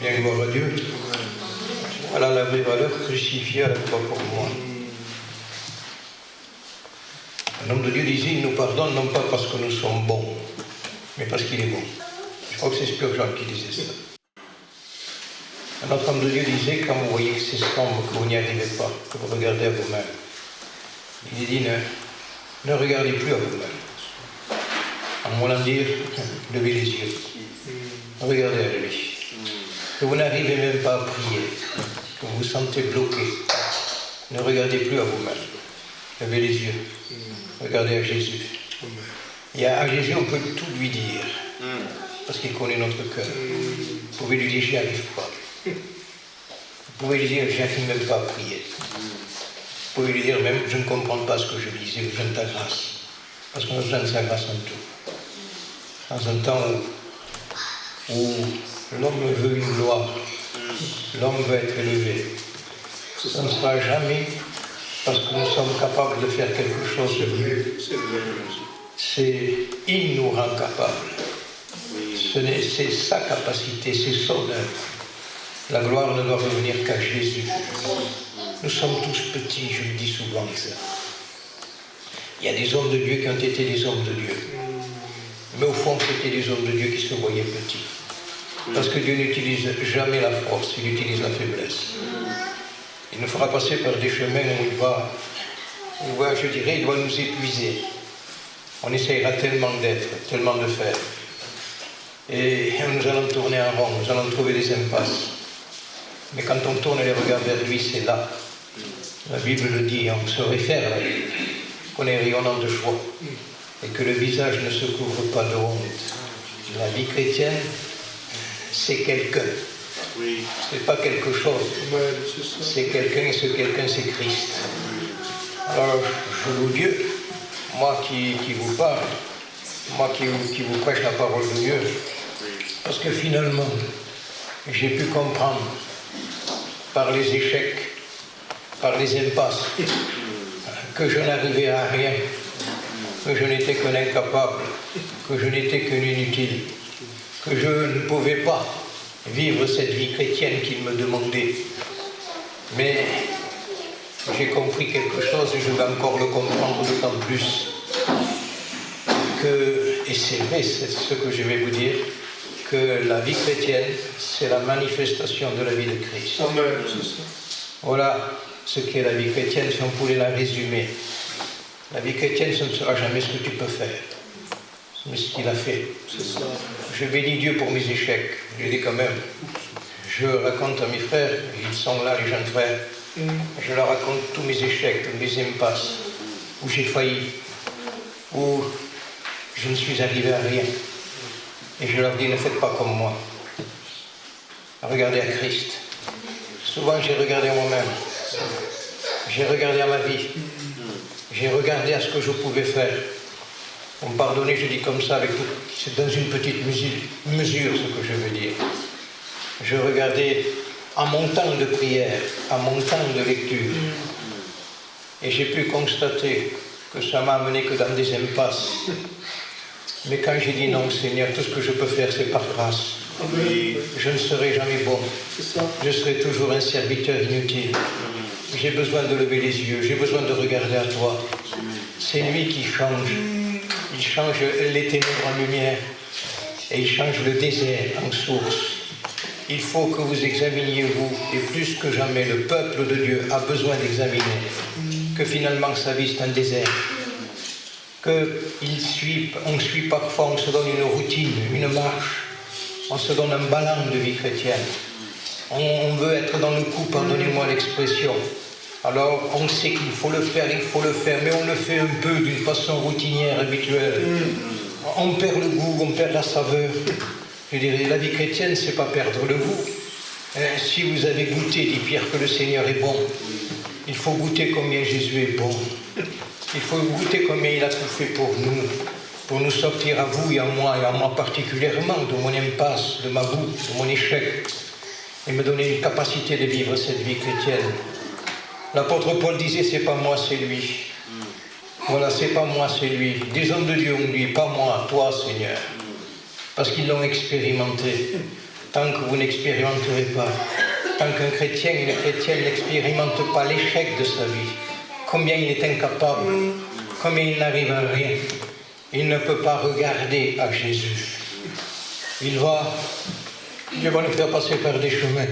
Bien, gloire à Dieu. Voilà la vraie valeur crucifiée à la croix pour moi. Un homme de Dieu disait, il nous pardonne non pas parce que nous sommes bons, mais parce qu'il est bon. Je crois que c'est Spurgeon qui disait ça. Un autre homme de Dieu disait, quand vous voyez que c'est sombre, que vous n'y arrivez pas, que vous regardez à vous-même, il dit, ne regardez plus à vous-même. En voulant dire, levez les yeux. Regardez à lui. Que vous n'arrivez même pas à prier, que vous vous sentez bloqué. Ne regardez plus à vous-même. Levez les yeux. Regardez à Jésus. Et à Jésus, on peut tout lui dire, parce qu'il connaît notre cœur. Vous pouvez lui dire, j'y arrive pas. Vous pouvez lui dire, j'arrive même pas à prier. Vous pouvez lui dire même, je ne comprends pas ce que je lis, j'ai besoin de ta grâce. Parce qu'on a besoin de sa grâce en tout. Dans un temps où l'homme veut une gloire, l'homme veut être élevé, ce ne sera jamais parce que nous sommes capables de faire quelque chose de mieux. Il nous rend capables. C'est sa capacité, c'est son œuvre. La gloire ne doit revenir qu'à Jésus. Nous sommes tous petits, je le dis souvent. Il y a des hommes de Dieu qui ont été des hommes de Dieu. Mais au fond, c'était des hommes de Dieu qui se voyaient petits. Parce que Dieu n'utilise jamais la force, il utilise la faiblesse. Il nous fera passer par des chemins où il va, je dirais, il doit nous épuiser. On essayera tellement d'être, tellement de faire. Et nous allons tourner en rond, nous allons trouver des impasses. Mais quand on tourne les regards vers lui, c'est là. La Bible le dit, on se réfère à lui, qu'on est rayonnant de joie. Et que le visage ne se couvre pas de honte. La vie chrétienne, c'est quelqu'un. Oui. C'est pas quelque chose. C'est quelqu'un et ce quelqu'un, c'est Christ. Alors, je loue Dieu, moi qui vous parle, moi qui vous prêche la parole de Dieu, parce que finalement, j'ai pu comprendre par les échecs, par les impasses, que je n'arrivais à rien, que je n'étais qu'un incapable, que je n'étais qu'un inutile, que je ne pouvais pas vivre cette vie chrétienne qu'il me demandait. Mais j'ai compris quelque chose et je vais encore le comprendre d'autant plus que, et c'est vrai, c'est ce que je vais vous dire, que la vie chrétienne, c'est la manifestation de la vie de Christ. Amen. Voilà ce qu'est la vie chrétienne, si on pouvait la résumer. La vie chrétienne, ce ne sera jamais ce que tu peux faire, mais ce qu'il a fait. Je bénis Dieu pour mes échecs. Je dis quand même, je raconte à mes frères, ils sont là, les jeunes frères, je leur raconte tous mes échecs, tous mes impasses, où j'ai failli, où je ne suis arrivé à rien. Et je leur dis, ne faites pas comme moi. Regardez à Christ. Souvent, j'ai regardé à moi-même. J'ai regardé à ma vie. J'ai regardé à ce que je pouvais faire. Pour me pardonner, je dis comme ça, c'est dans une petite mesure ce que je veux dire. Je regardais à mon temps de prière, à mon temps de lecture. Et j'ai pu constater que ça m'a amené que dans des impasses. Mais quand j'ai dit non, Seigneur, tout ce que je peux faire, c'est par grâce. Je ne serai jamais bon. Je serai toujours un serviteur inutile. J'ai besoin de lever les yeux, j'ai besoin de regarder à toi. C'est lui qui change. Il change les ténèbres en lumière et il change le désert en source. Il faut que vous examiniez vous, et plus que jamais, le peuple de Dieu a besoin d'examiner que finalement sa vie c'est un désert. On suit parfois, on se donne une routine, une marche, on se donne un ballon de vie chrétienne. On veut être dans le coup, pardonnez-moi l'expression. Alors on sait qu'il faut le faire, mais on le fait un peu d'une façon routinière, habituelle. On perd le goût, on perd la saveur. Je dirais, la vie chrétienne, c'est pas perdre le goût. Si vous avez goûté, dit Pierre, que le Seigneur est bon, il faut goûter combien Jésus est bon. Il faut goûter combien il a tout fait pour nous sortir à vous et à moi particulièrement, de mon impasse, de ma boue, de mon échec, et me donner une capacité de vivre cette vie chrétienne. L'apôtre Paul disait, c'est pas moi, c'est lui. Voilà, c'est pas moi, c'est lui. Des hommes de Dieu ont dit, pas moi, toi, Seigneur. Parce qu'ils l'ont expérimenté. tant que vous n'expérimenterez pas, tant qu'un chrétien et une chrétienne n'expérimente pas l'échec de sa vie, combien il est incapable, combien il n'arrive à rien, il ne peut pas regarder à Jésus. Dieu va nous faire passer par des chemins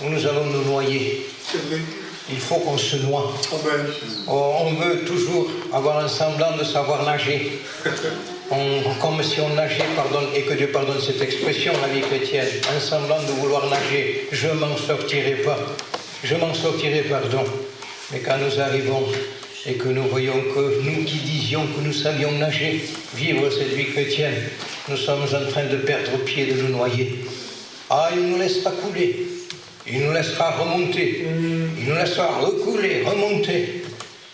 où nous allons nous noyer. Il faut qu'on se noie. On veut toujours avoir un semblant de savoir nager. Comme si on nageait, et que Dieu pardonne cette expression, la vie chrétienne, un semblant de vouloir nager. Je m'en sortirai pas. Je m'en sortirai, pardon. Mais quand nous arrivons et que nous voyons que nous qui disions que nous savions nager, vivre cette vie chrétienne, nous sommes en train de perdre pied, de nous noyer. Ah, il nous laissera couler. Il nous laissera remonter, il nous laissera recouler, remonter.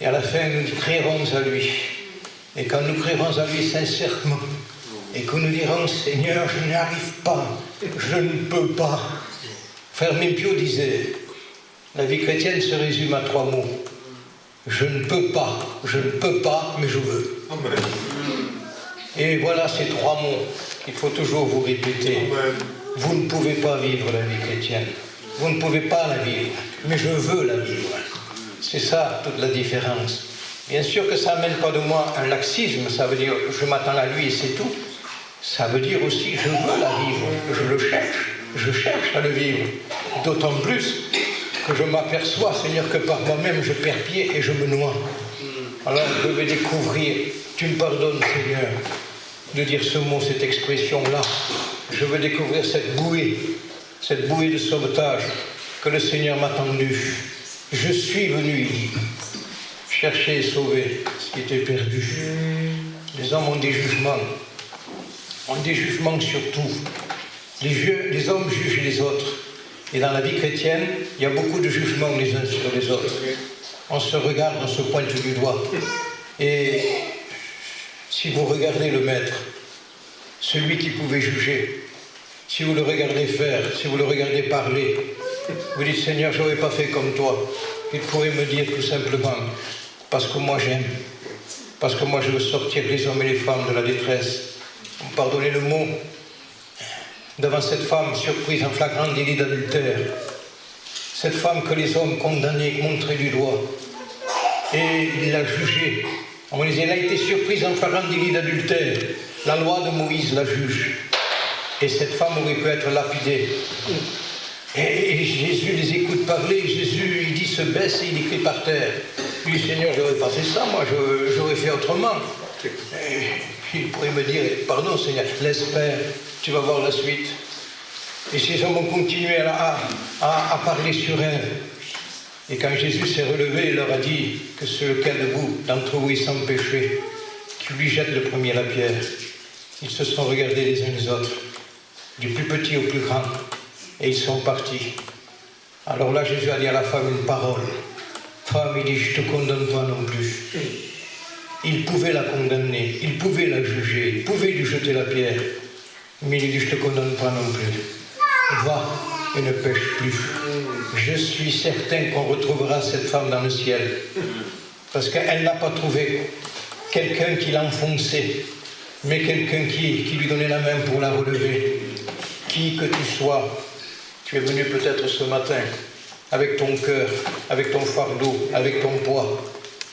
Et à la fin, nous crierons à lui. Et quand nous crierons à lui sincèrement, et que nous dirons, Seigneur, je n'y arrive pas, je ne peux pas. Frère Mimpio disait, la vie chrétienne se résume à 3 mots. Je ne peux pas, mais je veux. Amen. Et voilà ces 3 mots qu'il faut toujours vous répéter. Amen. Vous ne pouvez pas vivre la vie chrétienne. Vous ne pouvez pas la vivre, mais je veux la vivre. C'est ça toute la différence. Bien sûr que ça n'amène pas de moi un laxisme, ça veut dire je m'attends à lui et c'est tout. Ça veut dire aussi je veux la vivre, je cherche à le vivre. D'autant plus que je m'aperçois, Seigneur, que par moi-même je perds pied et je me noie. Alors je vais découvrir, tu me pardonnes, Seigneur, de dire ce mot, cette expression-là. Je veux découvrir cette bouée de sauvetage que le Seigneur m'a tendue. Je suis venu, il dit, chercher et sauver ce qui était perdu. Les hommes ont des jugements sur tout. Les hommes jugent les autres. Et dans la vie chrétienne, il y a beaucoup de jugements les uns sur les autres. On se regarde, on se pointe du doigt. Et si vous regardez le maître, celui qui pouvait juger, si vous le regardez faire, si vous le regardez parler, vous dites, Seigneur, je n'aurais pas fait comme toi. Il pourrait me dire tout simplement, parce que moi j'aime, parce que moi je veux sortir les hommes et les femmes de la détresse. Pardonnez le mot, devant cette femme surprise en flagrant délit d'adultère, cette femme que les hommes condamnaient, montraient du doigt, et il l'a jugée. On disait, elle a été surprise en flagrant délit d'adultère. La loi de Moïse la juge. Et cette femme aurait pu être lapidée. Et Jésus les écoute parler. Jésus, il dit, se baisse et il écrit par terre. Il dit, Seigneur, je n'aurais pas fait ça, moi, j'aurais fait autrement. Et il pourrait me dire, pardon, Seigneur, laisse faire, tu vas voir la suite. Et ces hommes ont continué à parler sur elle. Et quand Jésus s'est relevé, il leur a dit que lequel de vous, d'entre vous, est sans péché, qui lui jette le premier la pierre. Ils se sont regardés les uns les autres, du plus petit au plus grand, et ils sont partis. Alors là, Jésus a dit à la femme une parole. Femme, il dit, je ne te condamne pas non plus. Il pouvait la condamner, il pouvait la juger, il pouvait lui jeter la pierre. Mais il dit, je ne te condamne pas non plus. Va et ne pêche plus. Je suis certain qu'on retrouvera cette femme dans le ciel. Parce qu'elle n'a pas trouvé quelqu'un qui l'enfonçait, mais quelqu'un qui lui donnait la main pour la relever. Qui que tu sois, tu es venu peut-être ce matin avec ton cœur, avec ton fardeau, avec ton poids.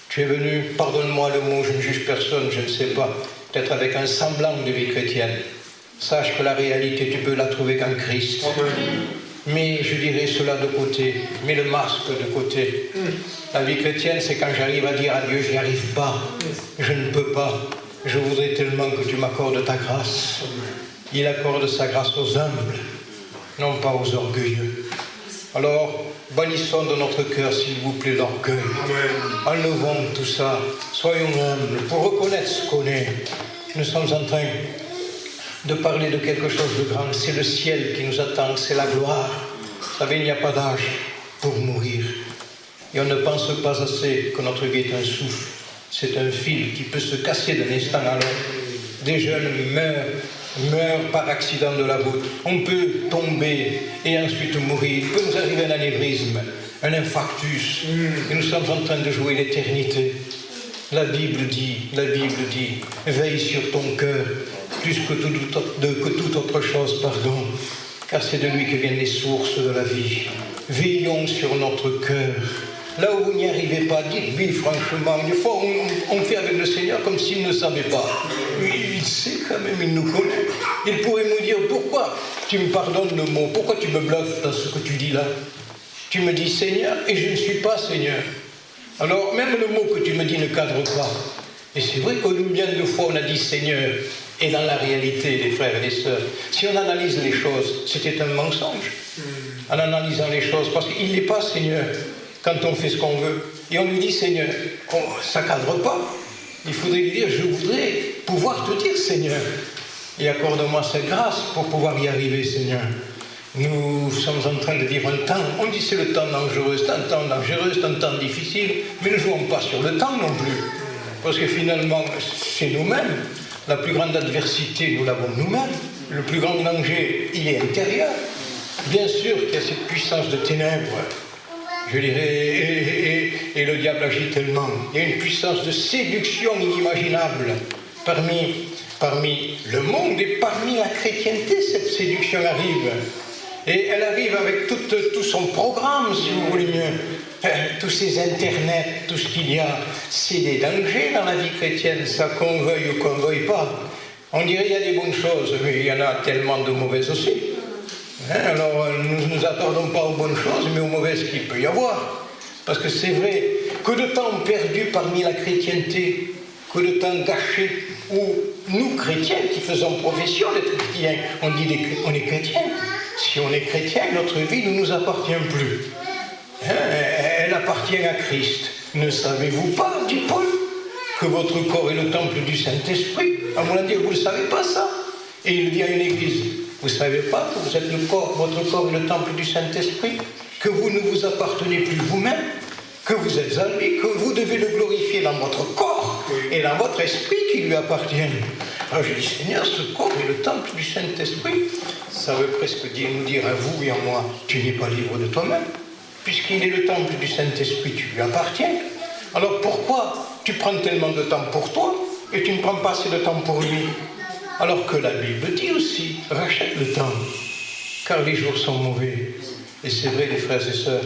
Tu es venu, pardonne-moi le mot, je ne juge personne, je ne sais pas, peut-être avec un semblant de vie chrétienne. Sache que la réalité, tu peux la trouver qu'en Christ. Mais je dirais cela de côté, mets le masque de côté. La vie chrétienne, c'est quand j'arrive à dire à Dieu, je n'y arrive pas, je ne peux pas. Je voudrais tellement que tu m'accordes ta grâce. Il accorde sa grâce aux humbles, non pas aux orgueilleux. Alors, bannissons de notre cœur, s'il vous plaît, l'orgueil. Enlevons tout ça, soyons humbles pour reconnaître ce qu'on est. Nous sommes en train de parler de quelque chose de grand. C'est le ciel qui nous attend, c'est la gloire. Vous savez, il n'y a pas d'âge pour mourir. Et on ne pense pas assez que notre vie est un souffle. C'est un fil qui peut se casser d'un instant à l'autre. Des jeunes meurent par accident de la route. On peut tomber et ensuite mourir. Il peut nous arriver un anévrisme, un infarctus. Et nous sommes en train de jouer l'éternité. La Bible dit, veille sur ton cœur, plus que toute autre chose, pardon. car c'est de lui que viennent les sources de la vie. Veillons sur notre cœur. Là où vous n'y arrivez pas, dites-lui franchement. Des fois, on fait avec le Seigneur comme s'il ne savait pas. Il sait quand même, il nous connaît. Il pourrait nous dire, pourquoi tu me pardonnes le mot? Pourquoi tu me bluffes dans ce que tu dis là? Tu me dis Seigneur et je ne suis pas Seigneur. Alors, même le mot que tu me dis ne cadre pas. Et c'est vrai que combien de fois on a dit Seigneur, et dans la réalité, les frères et les sœurs, si on analyse les choses, c'était un mensonge. En analysant les choses, parce qu'il n'est pas Seigneur quand on fait ce qu'on veut. Et on lui dit Seigneur, ça ne cadre pas. Il faudrait lui dire, je voudrais pouvoir te dire Seigneur. Et accorde-moi cette grâce pour pouvoir y arriver, Seigneur. Nous sommes en train de vivre un temps, on dit c'est le temps dangereux, c'est un temps dangereux, c'est un temps difficile, mais ne jouons pas sur le temps non plus. Parce que finalement, c'est nous-mêmes. La plus grande adversité, nous l'avons nous-mêmes. Le plus grand danger, il est intérieur. Bien sûr qu'il y a cette puissance de ténèbres, je dirais, et le diable agit tellement. Il y a une puissance de séduction inimaginable parmi le monde et parmi la chrétienté, cette séduction arrive. Et elle arrive avec tout son programme, si vous voulez mieux. Tous ces internets, tout ce qu'il y a, c'est des dangers dans la vie chrétienne, ça qu'on veuille ou qu'on ne veuille pas. On dirait qu'il y a des bonnes choses, mais il y en a tellement de mauvaises aussi. Alors, nous ne nous attardons pas aux bonnes choses, mais aux mauvaises qu'il peut y avoir. Parce que c'est vrai, que de temps perdu parmi la chrétienté, que de temps gâché, où nous, chrétiens, qui faisons profession d'être chrétiens, on dit on est chrétiens. Si on est chrétien, notre vie ne nous appartient plus. Elle appartient à Christ. Ne savez-vous pas, dit Paul, que votre corps est le temple du Saint-Esprit? À mon avis, vous ne le savez pas ça. Et il dit à une église, vous ne savez pas que vous êtes le corps, votre corps est le temple du Saint-Esprit, que vous ne vous appartenez plus vous-même, que vous êtes à lui, que vous devez le glorifier dans votre corps et dans votre esprit qui lui appartiennent. Alors je dis, Seigneur, ce corps est le temple du Saint-Esprit. Ça veut presque nous dire à vous et à moi, tu n'es pas libre de toi-même. Puisqu'il est le temple du Saint-Esprit, tu lui appartiens. Alors pourquoi tu prends tellement de temps pour toi et tu ne prends pas assez de temps pour lui? Alors que la Bible dit aussi, rachète le temps, car les jours sont mauvais. Et c'est vrai, les frères et sœurs,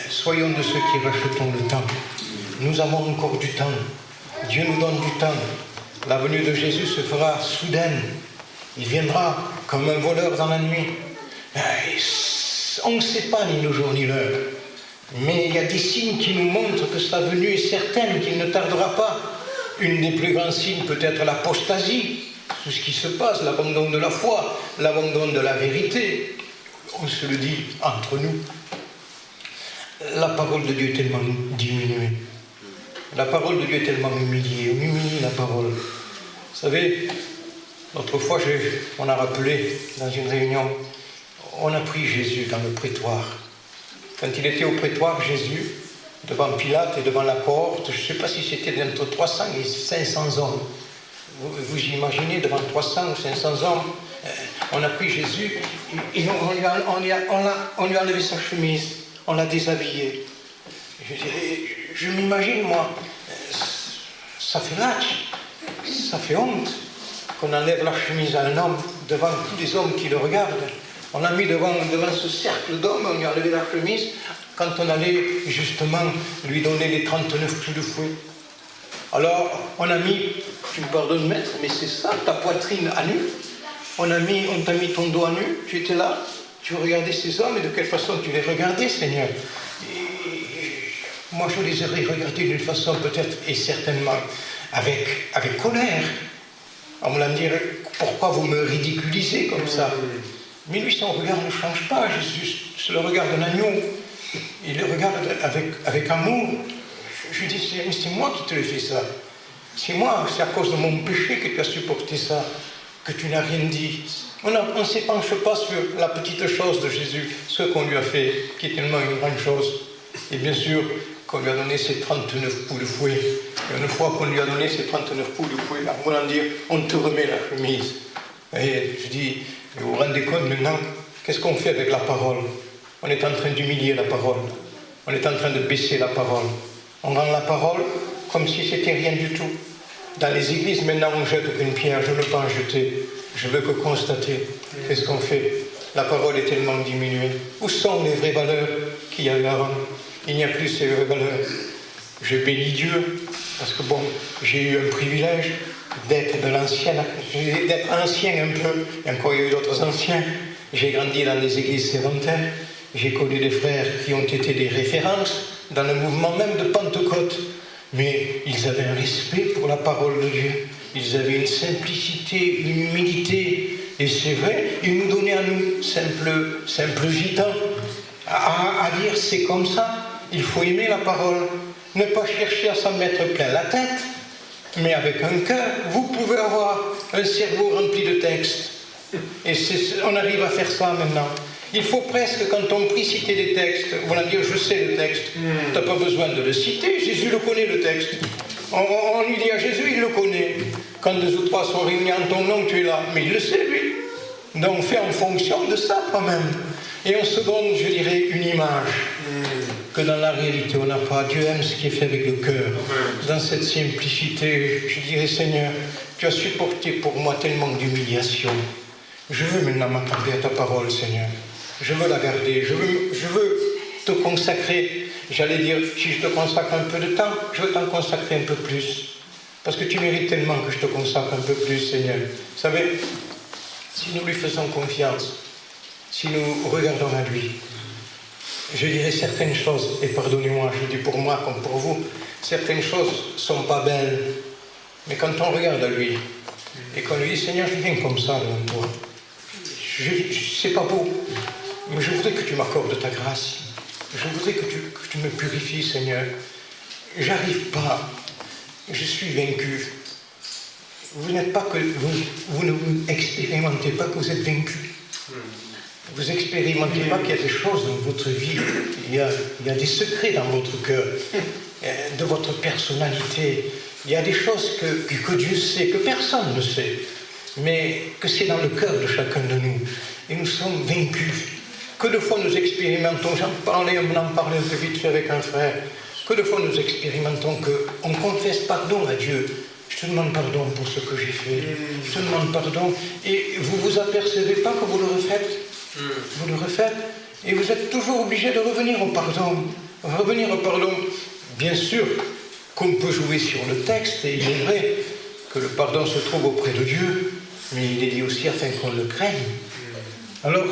soyons de ceux qui rachetons le temps. Nous avons encore du temps. Dieu nous donne du temps. La venue de Jésus se fera soudaine. Il viendra comme un voleur dans la nuit. On ne sait pas ni le jour ni l'heure. Mais il y a des signes qui nous montrent que sa venue est certaine, qu'il ne tardera pas. Une des plus grands signes peut être l'apostasie. Tout ce qui se passe, l'abandon de la foi, l'abandon de la vérité. On se le dit entre nous. La parole de Dieu est tellement diminuée. La parole de Dieu est tellement humiliée. On humilie la parole. Vous savez, l'autre fois, on a rappelé dans une réunion, on a pris Jésus dans le prétoire. Quand il était au prétoire, Jésus, devant Pilate et devant la porte, je ne sais pas si c'était entre 300 et 500 hommes. Vous imaginez, devant 300 ou 500 hommes, on a pris Jésus et on lui a enlevé sa chemise, on l'a déshabillé. Je m'imagine, moi, ça fait lâche, ça fait honte qu'on enlève la chemise à un homme devant tous les hommes qui le regardent. On l'a mis devant ce cercle d'hommes, on lui a enlevé la chemise quand on allait justement lui donner les 39 coups de fouet. Alors, on a mis, tu me pardonnes maître, mais c'est ça, ta poitrine à nu. On t'a mis ton dos à nu, tu étais là, tu regardais ces hommes et de quelle façon tu les regardais, Seigneur. Et moi, je les aurais regardés d'une façon peut-être et certainement avec colère. On me l'a dit, pourquoi vous me ridiculisez comme ça? Mais lui, son regard ne change pas, Jésus, c'est le regard d'un agneau. Il le regarde avec amour. Je dis, c'est moi qui te l'ai fait ça. C'est moi, c'est à cause de mon péché que tu as supporté ça, que tu n'as rien dit. On ne s'épanche pas sur la petite chose de Jésus, ce qu'on lui a fait, qui est tellement une grande chose. Et bien sûr, qu'on lui a donné ses 39 coups de fouet. Et une fois qu'on lui a donné ses 39 coups de fouet, en voulant dire, on te remet la chemise. Et je dis, vous vous rendez compte maintenant, qu'est-ce qu'on fait avec la parole? On est en train d'humilier la parole. On est en train de baisser la parole. On rend la parole comme si c'était rien du tout. Dans les églises, maintenant, on jette aucune pierre. Je ne veux pas en jeter. Je veux que constater. Qu'est-ce qu'on fait? La parole est tellement diminuée. Où sont les vraies valeurs qu'il y avait avant? Il n'y a plus ces vraies valeurs. Je bénis Dieu, parce que bon, j'ai eu un privilège d'être d'être ancien un peu, et encore il y a eu d'autres anciens. J'ai grandi dans des églises sédentaires, j'ai connu des frères qui ont été des références dans le mouvement même de Pentecôte, mais ils avaient un respect pour la parole de Dieu, ils avaient une simplicité, une humilité, et c'est vrai, ils nous donnaient à nous, simples gitans, à dire c'est comme ça, il faut aimer la parole, ne pas chercher à s'en mettre plein la tête, mais avec un cœur. Vous pouvez avoir un cerveau rempli de textes, et on arrive à faire ça maintenant. Il faut presque, quand on prie, citer des textes. Voilà, dire je sais le texte. Tu n'as pas besoin de le citer, Jésus le connaît le texte. On lui dit à Jésus, il le connaît. Quand 2 ou 3 sont réunis en ton nom, tu es là. Mais il le sait, lui. Donc on fait en fonction de ça quand même. Et on se donne, je dirais, une image que dans la réalité on n'a pas. Dieu aime ce qui est fait avec le cœur. Dans cette simplicité, je dirais, Seigneur, tu as supporté pour moi tellement d'humiliation. Je veux maintenant m'accorder à ta parole, Seigneur. Je veux la garder. Je veux te consacrer. J'allais dire, si je te consacre un peu de temps, je veux t'en consacrer un peu plus. Parce que tu mérites tellement que je te consacre un peu plus, Seigneur. Vous savez, si nous lui faisons confiance, si nous regardons à lui, je dirais certaines choses, et pardonnez-moi, je dis pour moi comme pour vous, certaines choses ne sont pas belles. Mais quand on regarde à lui, et qu'on lui dit, Seigneur, je viens comme ça devant toi. C'est pas beau, mais je voudrais que tu m'accordes ta grâce. Je voudrais que tu me purifies, Seigneur. J'arrive pas. Je suis vaincu. Vous n'êtes pas que vous ne expérimentez pas que vous êtes vaincu. Vous expérimentez pas qu'il y a des choses dans votre vie. Il y a des secrets dans votre cœur, de votre personnalité. Il y a des choses que Dieu sait, que personne ne sait, mais que c'est dans le cœur de chacun de nous. Et nous sommes vaincus. Que de fois nous expérimentons, on en parlait un peu vite fait avec un frère, que de fois nous expérimentons qu'on confesse pardon à Dieu. Je te demande pardon pour ce que j'ai fait. Je te demande pardon. Et vous vous apercevez pas que vous le refaites. Vous le refaites. Et vous êtes toujours obligé de revenir au pardon. Revenir au pardon. Bien sûr qu'on peut jouer sur le texte, et il est vrai que le pardon se trouve auprès de Dieu, mais il est dit aussi afin qu'on le craigne. Alors,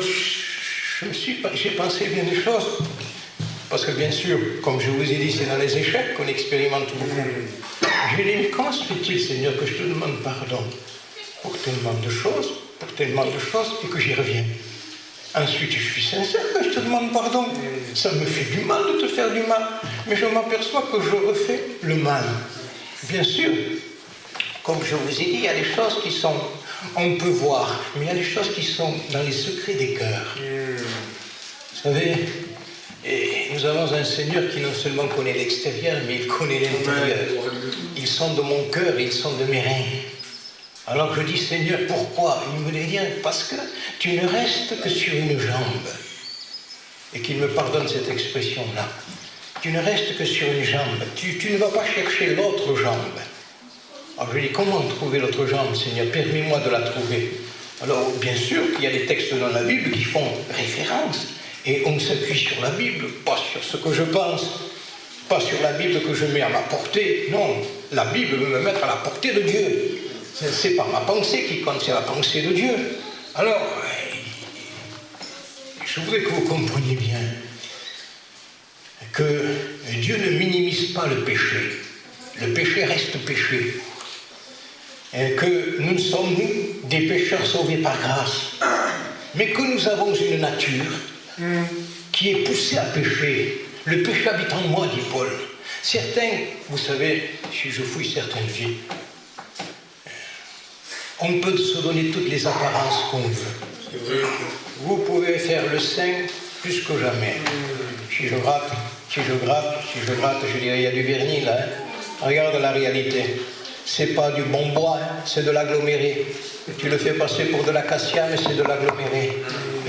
j'ai pensé bien des choses, parce que bien sûr, comme je vous ai dit, c'est dans les échecs qu'on expérimente beaucoup. Je lui ai dit, mais comment se fait-il, Seigneur, que je te demande pardon pour tellement de choses, et que j'y reviens. Ensuite, je suis sincère que je te demande pardon. Ça me fait du mal de te faire du mal, mais je m'aperçois que je refais le mal. Bien sûr, comme je vous ai dit, il y a des choses qui sont, on peut voir, mais il y a des choses qui sont dans les secrets des cœurs. Vous savez, et nous avons un Seigneur qui non seulement connaît l'extérieur, mais il connaît l'intérieur. Ils sont de mon cœur, ils sont de mes reins. Alors je dis, Seigneur, pourquoi? Il me dit, parce que tu ne restes que sur une jambe. Et qu'il me pardonne cette expression-là. Tu ne restes que sur une jambe. Tu ne vas pas chercher l'autre jambe. Alors je dis, comment trouver l'autre jambe, Seigneur? Permets-moi de la trouver. Alors, bien sûr qu'il y a des textes dans la Bible qui font référence. Et on s'appuie sur la Bible, pas sur ce que je pense. Pas sur la Bible que je mets à ma portée. Non, la Bible veut me mettre à la portée de Dieu. C'est pas ma pensée qui compte, c'est la pensée de Dieu. Alors, je voudrais que vous compreniez bien que Dieu ne minimise pas le péché. Le péché reste péché. Et que nous sommes, nous, des pécheurs sauvés par grâce. Mais que nous avons une nature qui est poussée à pécher. Le péché habite en moi, dit Paul. Certains, vous savez, si je fouille certaines vies, on peut se donner toutes les apparences qu'on veut. Vous pouvez faire le saint plus que jamais. Si je gratte, je dirais, il y a du vernis là. Regarde la réalité. C'est pas du bon bois, c'est de l'aggloméré. Tu le fais passer pour de l'acacia, mais c'est de l'aggloméré.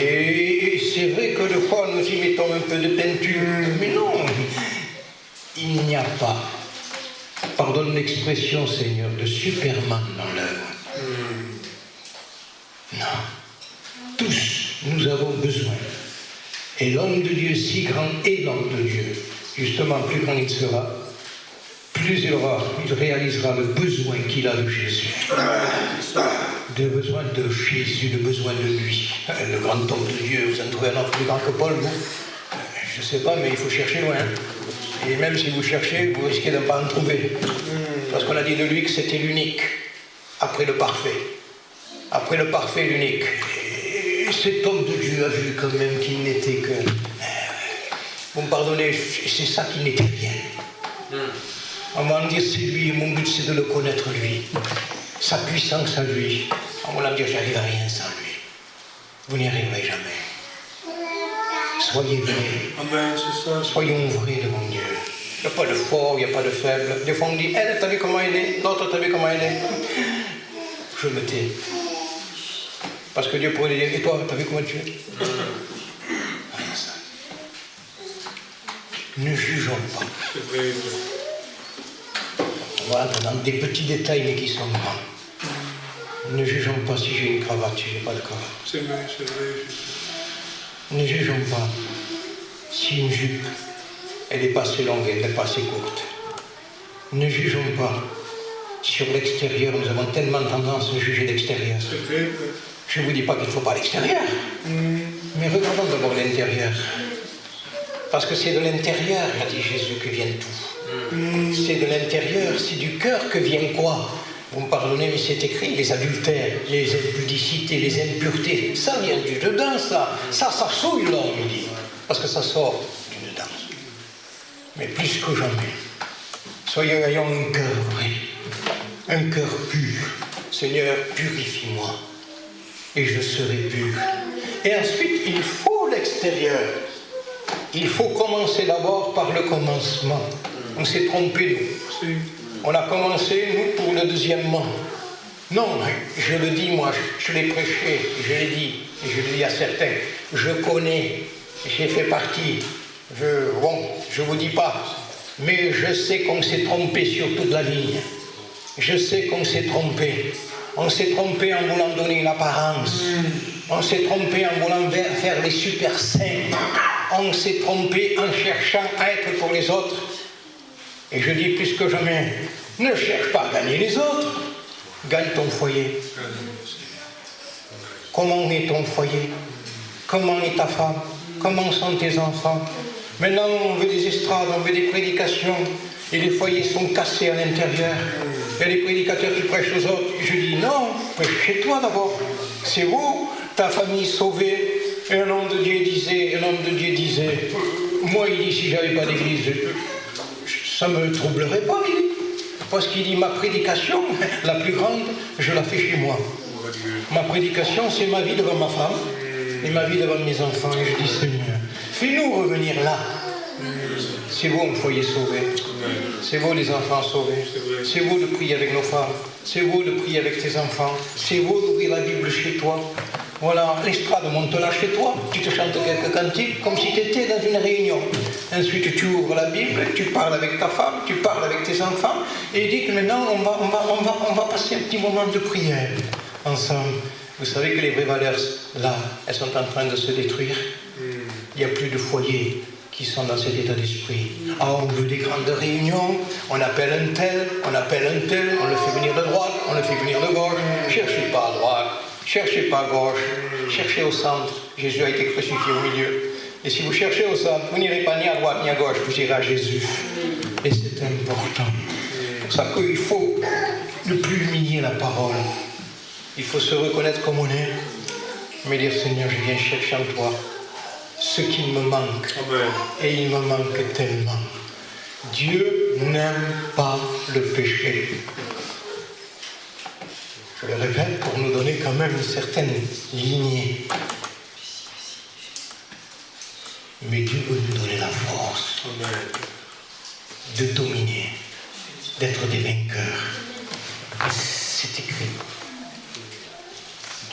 Et c'est vrai que des fois, nous y mettons un peu de peinture. Mais non, il n'y a pas, pardonne l'expression, Seigneur, de Superman dans l'œuvre. Non. Tous nous avons besoin. Et l'homme de Dieu, si grand est l'homme de Dieu, justement, plus grand il sera, plus il réalisera le besoin qu'il a de Jésus. Le besoin de Jésus, le besoin de lui. Le grand homme de Dieu, vous en trouvez un autre plus grand que Paul, vous? Je ne sais pas, mais il faut chercher loin. Et même si vous cherchez, vous risquez de ne pas en trouver. Parce qu'on a dit de lui que c'était l'unique, après le parfait. Après le parfait, l'unique. Et cet homme de Dieu a vu quand même qu'il n'était que... Vous me pardonnez, c'est ça qui n'était rien. On va me dire c'est lui, mon but c'est de le connaître lui. Sa puissance à lui. On va me dire j'arrive à rien sans lui. Vous n'y arriverez jamais. Soyez vrais. Amen, c'est ça. Soyons vrais devant Dieu. Il n'y a pas de fort, il n'y a pas de faible. Des fois on dit, elle, t'as vu comment elle est? L'autre, t'as vu comment elle est? Je me tais. Parce que Dieu pourrait dire, et toi, t'as vu comment tu es? Rien ça. Ne jugeons pas. C'est vrai. On va entrer dans des petits détails, mais qui sont grands. Ne jugeons pas si j'ai une cravate, si je n'ai pas de cravate. C'est vrai, c'est vrai. Ne jugeons pas si une jupe, elle n'est pas assez longue, elle n'est pas assez courte. Ne jugeons pas. Sur l'extérieur, nous avons tellement tendance à juger l'extérieur. C'est vrai. Je ne vous dis pas qu'il ne faut pas l'extérieur, mais regardons d'abord l'intérieur. Parce que c'est de l'intérieur, a dit Jésus, que vient tout. C'est de l'intérieur, c'est du cœur que vient quoi? Vous me pardonnez, mais c'est écrit, les adultères, les impudicités, les impuretés, ça vient du dedans, ça. Ça souille l'homme, il dit. Parce que ça sort du dedans. Mais plus que jamais, ayons un cœur vrai, un cœur pur. Seigneur, purifie-moi, et je serai pur. Et ensuite, il faut l'extérieur. Il faut commencer d'abord par le commencement. On s'est trompé, nous. On a commencé, nous, pour le deuxièmement. Non, je le dis, moi, je l'ai prêché, je l'ai dit, et je le dis à certains. Je connais, j'ai fait partie. Je ne vous dis pas, mais je sais qu'on s'est trompé sur toute la ligne. Je sais qu'on s'est trompé. On s'est trompé en voulant donner une apparence. On s'est trompé en voulant faire les super saints. On s'est trompé en cherchant à être pour les autres. Et je dis plus que jamais, ne cherche pas à gagner les autres. Gagne ton foyer. Comment est ton foyer? Comment est ta femme? Comment sont tes enfants? Maintenant, on veut des estrades, on veut des prédications. Et les foyers sont cassés à l'intérieur. Il y a des prédicateurs qui prêchent aux autres. Et je dis non, prêche chez toi d'abord. C'est vous, ta famille sauvée. Et un homme de Dieu disait, moi il dit si j'avais pas d'église, ça ne me troublerait pas, il dit. Parce qu'il dit ma prédication, la plus grande, je la fais chez moi. Ma prédication, c'est ma vie devant ma femme et ma vie devant mes enfants. Et je dis Seigneur, fais-nous revenir là. C'est vous le foyer sauvé. C'est vous les enfants sauvés. C'est vous de prier avec nos femmes. C'est vous de prier avec tes enfants. C'est vous d'ouvrir la Bible chez toi. Voilà, l'estrade monte là chez toi. Tu te chantes quelques cantiques comme si tu étais dans une réunion. Ensuite, tu ouvres la Bible, tu parles avec ta femme, tu parles avec tes enfants. Et dis que maintenant, on va passer un petit moment de prière ensemble. Vous savez que les vraies valeurs, là, elles sont en train de se détruire. Il n'y a plus de foyers qui sont dans cet état d'esprit. Ah, on veut des grandes réunions, on appelle un tel, on le fait venir de droite, on le fait venir de gauche. Cherchez pas à droite, cherchez pas à gauche, cherchez au centre. Jésus a été crucifié au milieu. Et si vous cherchez au centre, vous n'irez pas ni à droite ni à gauche, vous irez à Jésus. Et c'est important. C'est pour ça qu'il faut ne plus humilier la parole. Il faut se reconnaître comme on est, mais dire Seigneur, je viens chercher en toi ce qui me manque. Amen. Et il me manque tellement. Dieu n'aime pas le péché. Je le répète pour nous donner quand même une certaine lignée. Mais Dieu veut nous donner la force de dominer, d'être des vainqueurs. C'est écrit.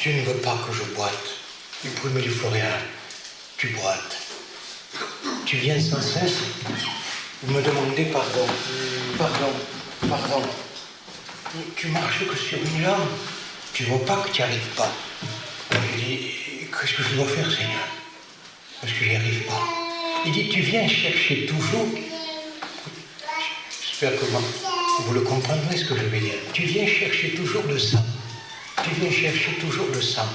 Dieu ne veut pas que je boite. Il pourrait me dire Florian, tu boites. Tu viens sans cesse. Vous me demandez pardon. Tu marches que sur une jambe. Tu ne vois pas que tu n'y arrives pas. Je dis, qu'est-ce que je dois faire, Seigneur? Parce que j'y arrive pas. Il dit, tu viens chercher toujours. J'espère que vous le comprendrez ce que je vais dire. Tu viens chercher toujours le sang. Tu viens chercher toujours le sang.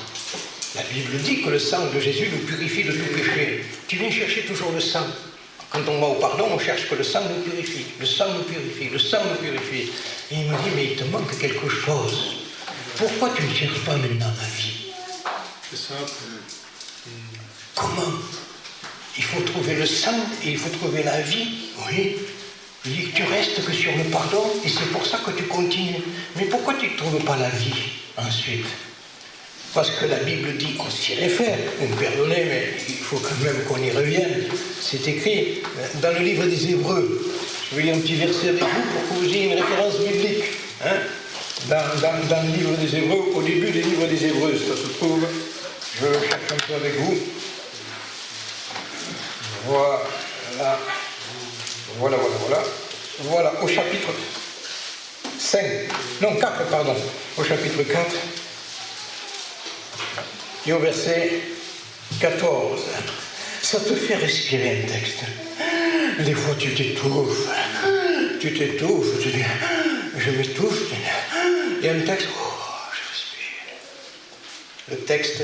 La Bible dit que le sang de Jésus nous purifie de tout péché. Tu viens chercher toujours le sang. Quand on va au pardon, on cherche que le sang nous purifie. Le sang nous purifie, le sang nous purifie. Et il me dit, mais il te manque quelque chose. Pourquoi tu ne cherches pas maintenant la vie? C'est simple. Comment? Il faut trouver le sang et il faut trouver la vie. Oui. Il dit que tu restes que sur le pardon et c'est pour ça que tu continues. Mais pourquoi tu ne trouves pas la vie ensuite? Parce que la Bible dit qu'on s'y réfère. Vous me pardonnez, mais il faut quand même qu'on y revienne. C'est écrit dans le livre des Hébreux. Je vais lire un petit verset avec vous pour que vous ayez une référence biblique. Hein? Dans le livre des Hébreux, au début des livres des Hébreux, ça se trouve. Je cherche un peu avec vous. Voilà, au chapitre 5. Non, 4, pardon. Au chapitre 4. Et au verset 14. Ça te fait respirer un texte. Des fois tu t'étouffes. Tu dis, je m'étouffe. Et un texte, je respire. Le texte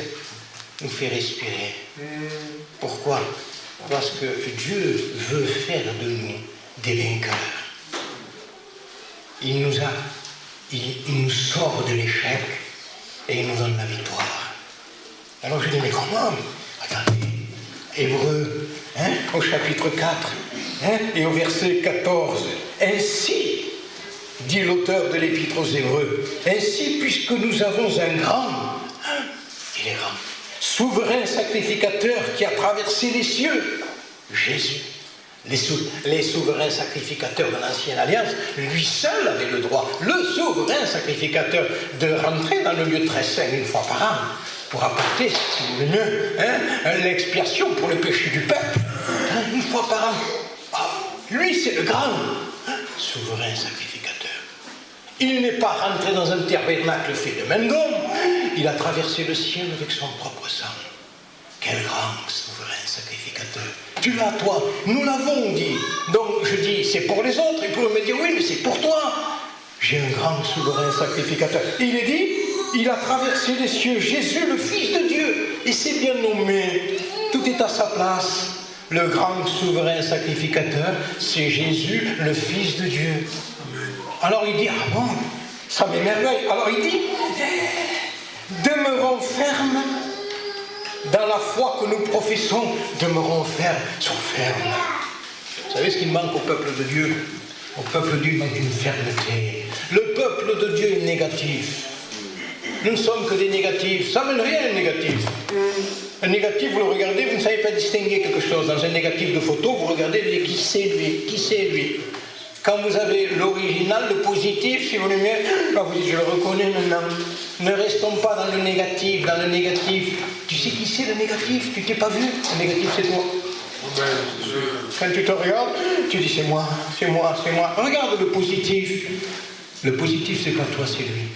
nous fait respirer. Pourquoi? Parce que Dieu veut faire de nous des vainqueurs. Il nous sort de l'échec et il nous donne la victoire. Alors je dis, mais comment? Attendez, Hébreux, au chapitre 4, et au verset 14. Ainsi, dit l'auteur de l'Épître aux Hébreux, ainsi, puisque nous avons un grand, il est grand, souverain sacrificateur qui a traversé les cieux, Jésus. Les souverains sacrificateurs de l'Ancienne Alliance, lui seul avait le droit, le souverain sacrificateur, de rentrer dans le lieu très saint une fois par an, pour apporter, si vous voulez mieux, l'expiation pour le péché du peuple, une fois par an. Lui, c'est le grand souverain sacrificateur. Il n'est pas rentré dans un tabernacle fait de main d'homme, il a traversé le ciel avec son propre sang. Quel grand souverain sacrificateur. Tu l'as, toi, nous l'avons dit. Donc je dis, c'est pour les autres. Ils pourraient me dire, oui, mais c'est pour toi. J'ai un grand souverain sacrificateur. Il est dit, il a traversé les cieux, Jésus, le Fils de Dieu. Et c'est bien nommé. Tout est à sa place. Le grand souverain sacrificateur, c'est Jésus, le Fils de Dieu. Alors il dit, ah bon, ça m'émerveille. Alors il dit, demeurons fermes dans la foi que nous professons, demeurons fermes, sont fermes. Vous savez ce qu'il manque au peuple de Dieu? Au peuple de Dieu, il manque une fermeté. Le peuple de Dieu est négatif. Nous ne sommes que des négatifs. Ça ne mène rien, un négatif. Un négatif, vous le regardez, vous ne savez pas distinguer quelque chose. Dans un négatif de photo, vous regardez, vous dites, qui c'est lui? Qui c'est lui? Quand vous avez l'original, le positif, si vous voulez mieux, là vous dites, je le reconnais maintenant. Ne restons pas dans le négatif, Tu sais qui c'est le négatif? Tu t'es pas vu? Le négatif, c'est toi. Quand tu te regardes, tu dis, c'est moi. Regarde le positif. Le positif, c'est pas toi, c'est lui.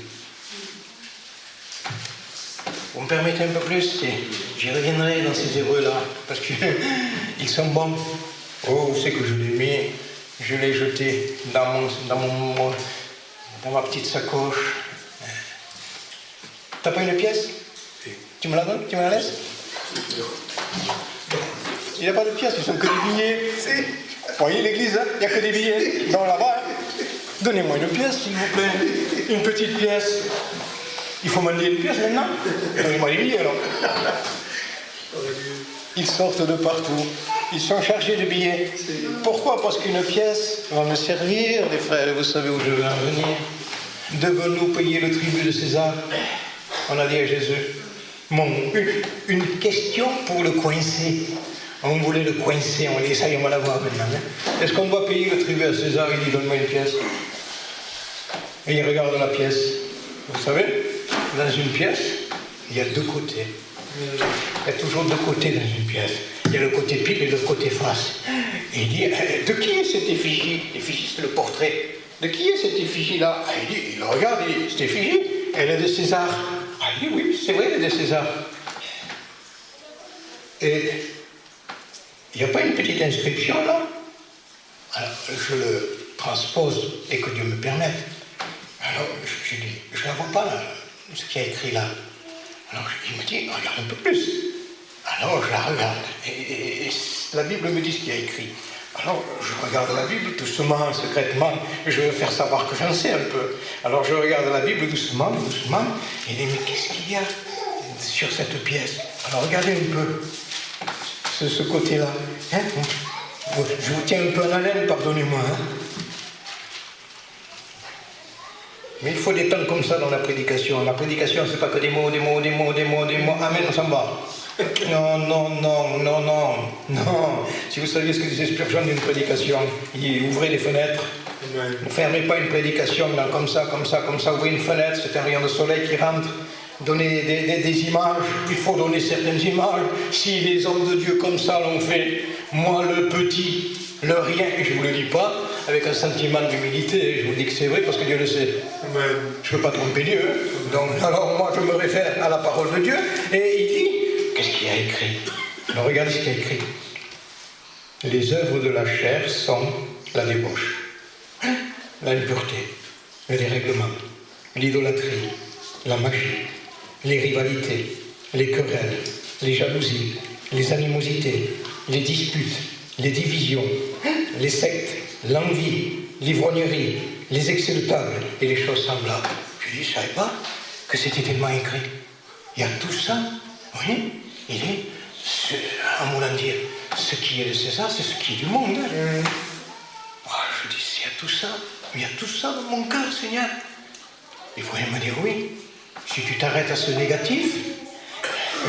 Vous me permettez un peu plus? J'y reviendrai dans ces Hébreux-là, parce qu'ils sont bons. Oh, où c'est que je l'ai mis? Je l'ai jeté dans ma petite sacoche. T'as pas une pièce? Tu me la donnes? Tu me la laisses? Il n'y a pas de pièces, ce sont que des billets. Vous voyez l'église, il n'y a que des billets. Non, là-bas, donnez-moi une pièce, s'il vous plaît. Une petite pièce. Il faut m'en donner une pièce maintenant? Donnez-moi les billets alors. Ils sortent de partout. Ils sont chargés de billets. Pourquoi? Parce qu'une pièce va me servir, les frères, vous savez où je veux en venir. Devons-nous payer le tribut de César? On a dit à Jésus. Une question pour le coincer. On voulait le coincer, on dit ça, on va l'avoir maintenant. Est-ce qu'on doit payer le tribut à César? Il dit, donne-moi une pièce. Et il regarde la pièce. Vous savez, dans une pièce, il y a deux côtés. Il y a toujours deux côtés dans une pièce. Il y a le côté pile et le côté face. Et il dit, de qui est cette effigie? L'effigie, c'est le portrait. De qui est cette effigie-là? Il le regarde, il dit, cette effigie, elle est de César. Il dit, oui, c'est vrai, elle est de César. Et il n'y a pas une petite inscription là? Alors, je le transpose et que Dieu me permette. Alors, je dis, je ne la vois pas là, ce qu'il y a écrit là. Alors, il me dit, regarde un peu plus. Alors, je la regarde. Et la Bible me dit ce qu'il y a écrit. Alors, je regarde la Bible doucement, secrètement. Je veux faire savoir que j'en sais un peu. Alors, je regarde la Bible doucement, doucement. Et je dis, mais qu'est-ce qu'il y a sur cette pièce? Alors, regardez un peu ce côté-là. Hein? Je vous tiens un peu en haleine, pardonnez-moi. Hein? Mais il faut des temps comme ça dans la prédication. La prédication, c'est pas que des mots, des mots, des mots, des mots, des mots. Amen, on s'en va. Non, non, non, non, non, non. Si vous saviez ce que disait Spurgeon d'une prédication, il ouvrait les fenêtres. Ne fermez pas une prédication comme ça, comme ça, comme ça. Ouvrez une fenêtre, c'est un rayon de soleil qui rentre. Donnez des images, il faut donner certaines images. Si les hommes de Dieu comme ça l'ont fait, moi le petit, le rien, et je ne vous le dis pas, avec un sentiment d'humilité, je vous dis que c'est vrai parce que Dieu le sait. Amen. Je ne peux pas tromper Dieu. Donc, alors moi je me réfère à la parole de Dieu, et il dit, qu'est-ce qu'il y a écrit? Alors regardez ce qu'il y a écrit. Les œuvres de la chair sont la débauche, l'impureté, le dérèglement, l'idolâtrie, la magie, les rivalités, les querelles, les jalousies, les animosités, les disputes, les divisions, les sectes, l'envie, l'ivrognerie, les excès de table et les choses semblables. Je dis, je ne savais pas que c'était tellement écrit. Il y a tout ça, oui, il est, en voulant dire, ce qui est de César, c'est ce qui est du monde. Je dis, il y a tout ça, il y a tout ça dans mon cœur, Seigneur. Il pourrait me dire oui. Si tu t'arrêtes à ce négatif,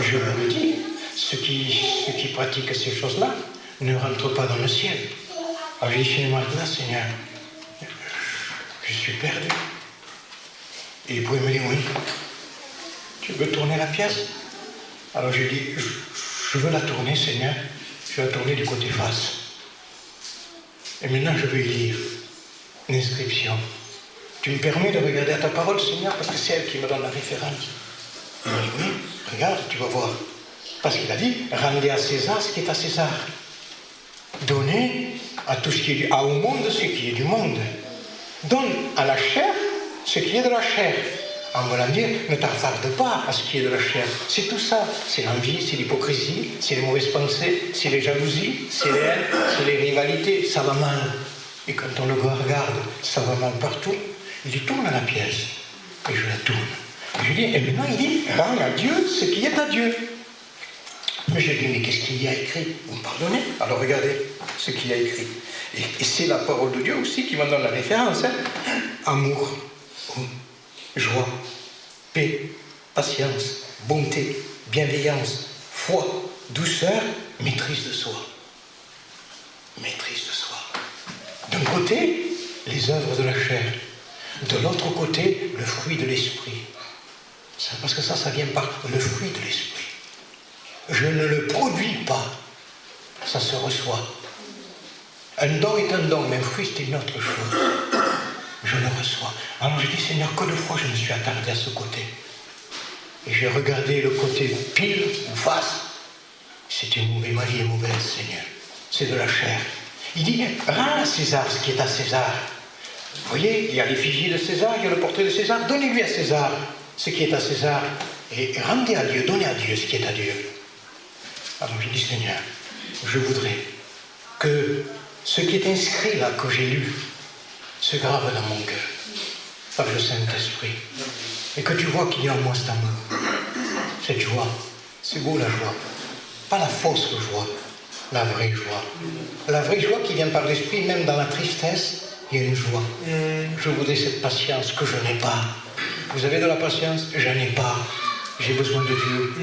je me le dis, ceux qui pratiquent ces choses-là ne rentrent pas dans le ciel. Alors j'ai dit, chez maintenant, Seigneur, je suis perdu. Et il pouvait me dire, oui, tu veux tourner la pièce? Alors j'ai dit, je veux la tourner, Seigneur, je veux la tourner du côté face. Et maintenant, je veux y lire une inscription. Tu me permets de regarder à ta parole, Seigneur, parce que c'est elle qui me donne la référence. Il m'a dit, oui, regarde, tu vas voir. Parce qu'il a dit, rendez à César ce qui est à César. Donnez à tout ce qui est au monde ce qui est du monde. Donne à la chair ce qui est de la chair. En voulant dire, ne t'attarde pas à ce qui est de la chair. C'est tout ça. C'est l'envie, c'est l'hypocrisie, c'est les mauvaises pensées, c'est les jalousies, c'est les haines, c'est les rivalités. Ça va mal. Et quand on le regarde, ça va mal partout. Il dit, tourne à la pièce. Et je la tourne. Et je dis, et maintenant il dit, rends à Dieu ce qui est à Dieu. Mais je dis, mais qu'est-ce qu'il y a écrit? Vous me pardonnez? Alors regardez ce qu'il y a écrit. Et c'est la parole de Dieu aussi qui m'en donne la référence. Hein? Amour, joie, paix, patience, bonté, bienveillance, foi, douceur, maîtrise de soi. Maîtrise de soi. D'un côté, les œuvres de la chair. De l'autre côté, le fruit de l'esprit. Parce que ça vient par le fruit de l'esprit. Je ne le produis pas, ça se reçoit. Un don est un don, mais un fruit c'est une autre chose. Je le reçois. Alors je dis, Seigneur, que de fois je me suis attardé à ce côté. Et j'ai regardé le côté pile ou face. C'était mauvais, ma vie est mauvaise, Seigneur. C'est de la chair. Il dit, rends à César ce qui est à César. Vous voyez, il y a l'effigie de César, il y a le portrait de César. Donnez-lui à César ce qui est à César. Et rendez à Dieu, donnez à Dieu ce qui est à Dieu. Alors je dis, Seigneur, je voudrais que ce qui est inscrit là, que j'ai lu, se grave dans mon cœur, par le Saint-Esprit. Et que tu vois qu'il y a en moi cet amour, cette joie. C'est beau la joie. Pas la fausse joie, la vraie joie. La vraie joie qui vient par l'Esprit, même dans la tristesse, il y a une joie. Je voudrais cette patience que je n'ai pas. Vous avez de la patience? Je n'en ai pas. J'ai besoin de Dieu.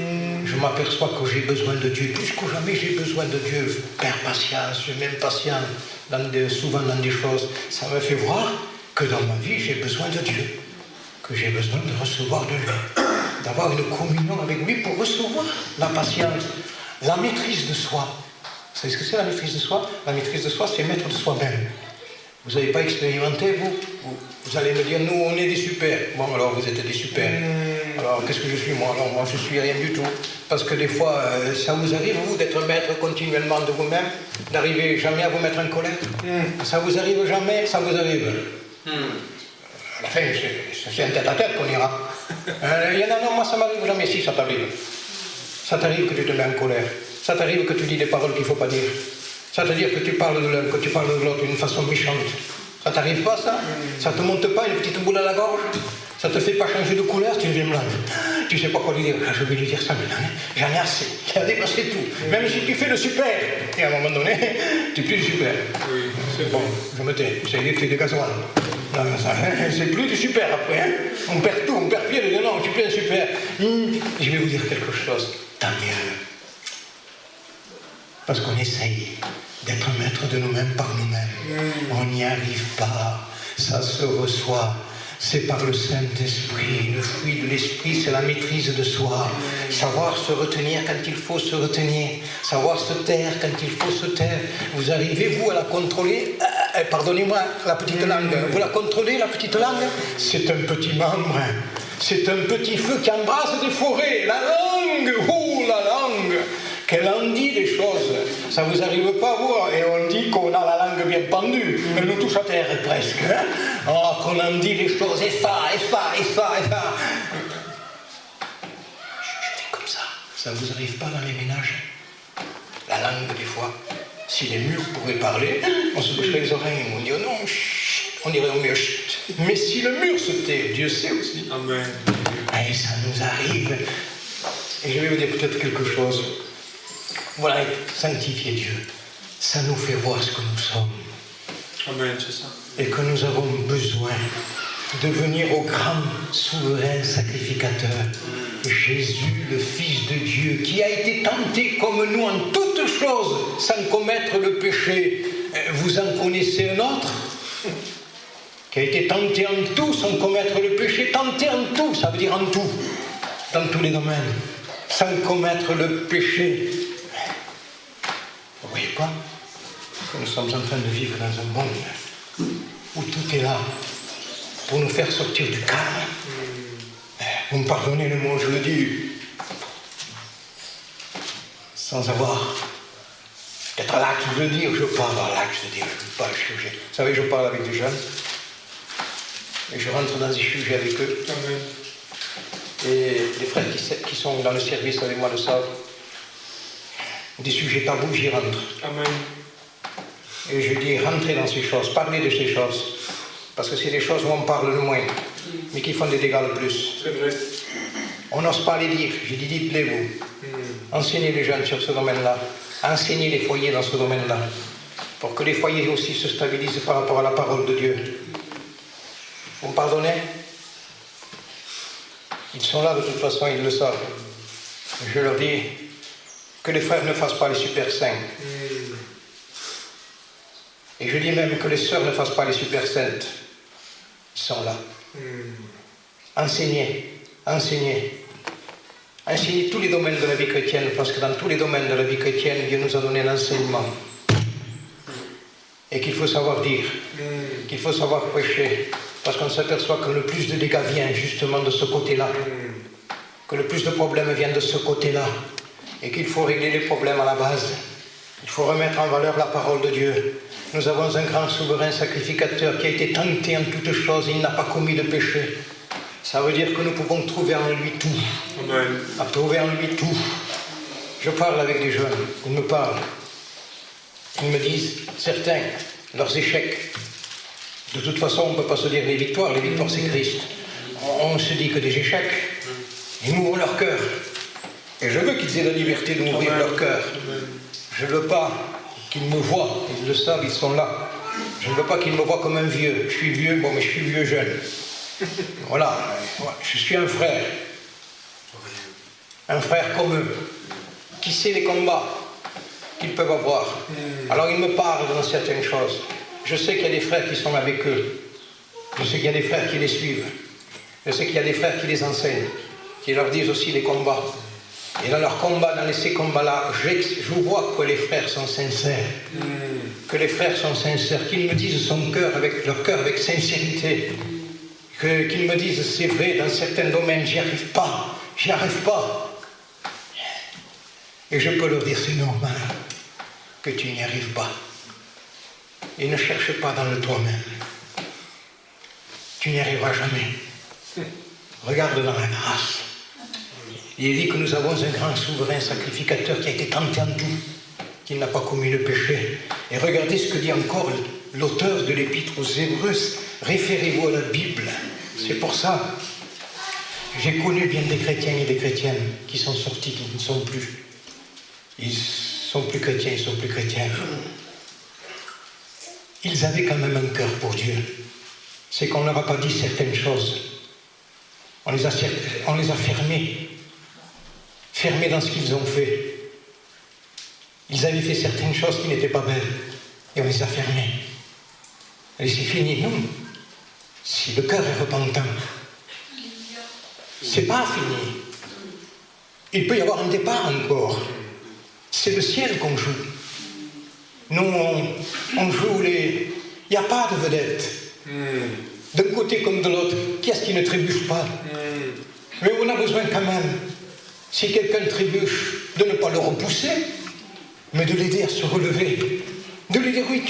Je m'aperçois que j'ai besoin de Dieu. Plus que jamais, j'ai besoin de Dieu. Je perds patience, je m'impatiente souvent dans des choses. Ça me fait voir que dans ma vie, j'ai besoin de Dieu. Que j'ai besoin de recevoir de lui. D'avoir une communion avec lui pour recevoir la patience. La maîtrise de soi. Vous savez ce que c'est la maîtrise de soi? La maîtrise de soi, c'est maître de soi-même. Vous n'avez pas expérimenté, vous allez me dire, nous, on est des super. Bon, alors, vous êtes des super. Alors, qu'est-ce que je suis, moi? Alors, moi, je suis rien du tout. Parce que des fois, ça vous arrive, vous, d'être maître continuellement de vous-même, d'arriver jamais à vous mettre en colère? Ça vous arrive jamais? Ça vous arrive? À la fin, c'est un tête-à-tête qu'on ira. Il y en a, non, moi, ça m'arrive jamais. Si, ça t'arrive. Ça t'arrive que tu te mets en colère. Ça t'arrive que tu dis des paroles qu'il ne faut pas dire. Ça veut dire que tu parles de l'un, que tu parles de l'autre d'une façon méchante. Ça t'arrive pas, ça? Ça te monte pas une petite boule à la gorge? Ça te fait pas changer de couleur? Tu deviens blanc. Tu sais pas quoi lui dire. Je vais lui dire ça maintenant. J'en ai assez. J'ai dépassé tout. Même si tu fais le super. Et à un moment donné, tu es plus du super. Oui, c'est Bon, je me tais. C'est des clés de gasoil. Non, ça, c'est plus du super après. Hein. On perd tout. On perd pied. Non, je suis plus un super. Je vais vous dire quelque chose. Tant mieux. Parce qu'on essaye d'être maître de nous-mêmes par nous-mêmes. On n'y arrive pas. Ça se reçoit. C'est par le Saint-Esprit. Le fruit de l'Esprit, c'est la maîtrise de soi. Savoir se retenir quand il faut se retenir. Savoir se taire quand il faut se taire. Vous arrivez, vous, à la contrôler? Pardonnez-moi, la petite langue. Vous la contrôlez, la petite langue? C'est un petit membre. C'est un petit feu qui embrasse des forêts. La langue, oh, la langue, qu'elle en dit des choses. Ça vous arrive pas, vous? Et on dit qu'on a la langue bien pendue. Elle nous touche à terre, presque. Hein? Oh, qu'on en dit des choses. Et ça. Je fais comme ça. Ça vous arrive pas dans les ménages? La langue, des fois. Si les murs pouvaient parler, on se boucherait les oreilles. On dit, oh non, chut, on dirait au mieux, chut. Mais si le mur se tait, Dieu sait aussi. Amen. Et ça nous arrive. Et je vais vous dire peut-être quelque chose. Voilà, sanctifier Dieu, ça nous fait voir ce que nous sommes. Amen, c'est ça. Et que nous avons besoin de venir au grand souverain sacrificateur, Jésus, le Fils de Dieu, qui a été tenté comme nous en toutes choses, sans commettre le péché. Vous en connaissez un autre qui a été tenté en tout, sans commettre le péché. Tenté en tout, ça veut dire en tout, dans tous les domaines, sans commettre le péché. Vous ne voyez pas que nous sommes en train de vivre dans un monde où tout est là pour nous faire sortir du calme. Vous me pardonnez le mot, je le dis, sans avoir d'être là qui veut dire, je parle là, je veux dire, je ne veux pas le sujet. Vous savez, je parle avec des jeunes et je rentre dans des sujets avec eux. Amen. Et les frères qui sont dans le service avec moi le savent. Des sujets tabous, j'y rentre. Amen. Et je dis, rentrez dans ces choses, parlez de ces choses. Parce que c'est des choses où on parle le moins, mais qui font des dégâts le plus. C'est vrai. On n'ose pas les dire. J'ai dit, dites-les vous. Enseignez les jeunes sur ce domaine-là. Enseignez les foyers dans ce domaine-là. Pour que les foyers aussi se stabilisent par rapport à la parole de Dieu. Vous me pardonnez? Ils sont là de toute façon, ils le savent. Je leur dis que les frères ne fassent pas les super saints. Et je dis même que les sœurs ne fassent pas les super saintes. Ils sont là. Enseignez, enseignez. Enseignez tous les domaines de la vie chrétienne, parce que dans tous les domaines de la vie chrétienne, Dieu nous a donné l'enseignement. Et qu'il faut savoir dire, qu'il faut savoir prêcher, parce qu'on s'aperçoit que le plus de dégâts vient justement de ce côté-là. Que le plus de problèmes viennent de ce côté-là. Et qu'il faut régler les problèmes à la base. Il faut remettre en valeur la parole de Dieu. Nous avons un grand souverain sacrificateur qui a été tenté en toutes choses, il n'a pas commis de péché. Ça veut dire que nous pouvons trouver en lui tout. Amen. À trouver en lui tout. Je parle avec des jeunes, ils me parlent. Ils me disent, certains, leurs échecs. De toute façon, on ne peut pas se dire les victoires c'est Christ. On se dit que des échecs. Ils m'ouvrent leur cœur. Et je veux qu'ils aient la liberté de m'ouvrir leur cœur. Je ne veux pas qu'ils me voient, ils le savent, ils sont là. Je ne veux pas qu'ils me voient comme un vieux. Je suis vieux, bon, mais je suis vieux jeune. Voilà, je suis un frère. Un frère comme eux, qui sait les combats qu'ils peuvent avoir. Alors ils me parlent dans certaines choses. Je sais qu'il y a des frères qui sont avec eux. Je sais qu'il y a des frères qui les suivent. Je sais qu'il y a des frères qui les enseignent, qui leur disent aussi les combats. Et dans leurs combats, dans ces combats-là, je vois que les frères sont sincères. Que les frères sont sincères, qu'ils me disent leur cœur avec sincérité. qu'ils me disent c'est vrai, dans certains domaines, j'y arrive pas. Et je peux leur dire c'est normal que tu n'y arrives pas. Et ne cherche pas dans le toi-même. Tu n'y arriveras jamais. Regarde dans la grâce. Il est dit que nous avons un grand souverain sacrificateur qui a été tenté en tout, qui n'a pas commis le péché. Et regardez ce que dit encore l'auteur de l'Épître aux Hébreux. Référez-vous à la Bible. C'est pour ça. J'ai connu bien des chrétiens et des chrétiennes qui sont sortis, qui ne sont plus. Ils sont plus chrétiens, ils sont plus chrétiens. Ils avaient quand même un cœur pour Dieu. C'est qu'on ne leur a pas dit certaines choses. On les a fermés dans ce qu'ils ont fait. Ils avaient fait certaines choses qui n'étaient pas belles, et on les a fermés. Et c'est fini, non. Si le cœur est repentant, c'est pas fini. Il peut y avoir un départ encore. C'est le ciel qu'on joue. Nous, on joue les... Il n'y a pas de vedette. D'un côté comme de l'autre. Qui est-ce qui ne trébuche pas? Mais on a besoin quand même, si quelqu'un trébuche, de ne pas le repousser, mais de l'aider à se relever. De lui dire, oui,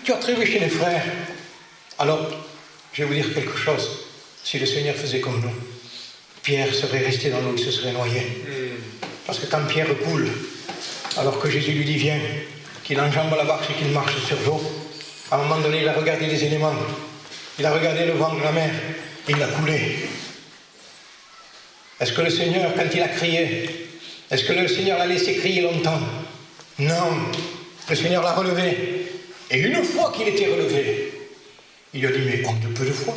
tu as trébuché les frères. Alors, je vais vous dire quelque chose. Si le Seigneur faisait comme nous, Pierre serait resté dans l'eau, il se serait noyé. Parce que quand Pierre coule, alors que Jésus lui dit viens, qu'il enjambe la barque et qu'il marche sur l'eau, à un moment donné, il a regardé les éléments, il a regardé le vent, la mer, et il a coulé. Est-ce que le Seigneur, quand il a crié, est-ce que le Seigneur l'a laissé crier longtemps? Non, le Seigneur l'a relevé. Et une fois qu'il était relevé, il lui a dit, mais homme de peu de foi,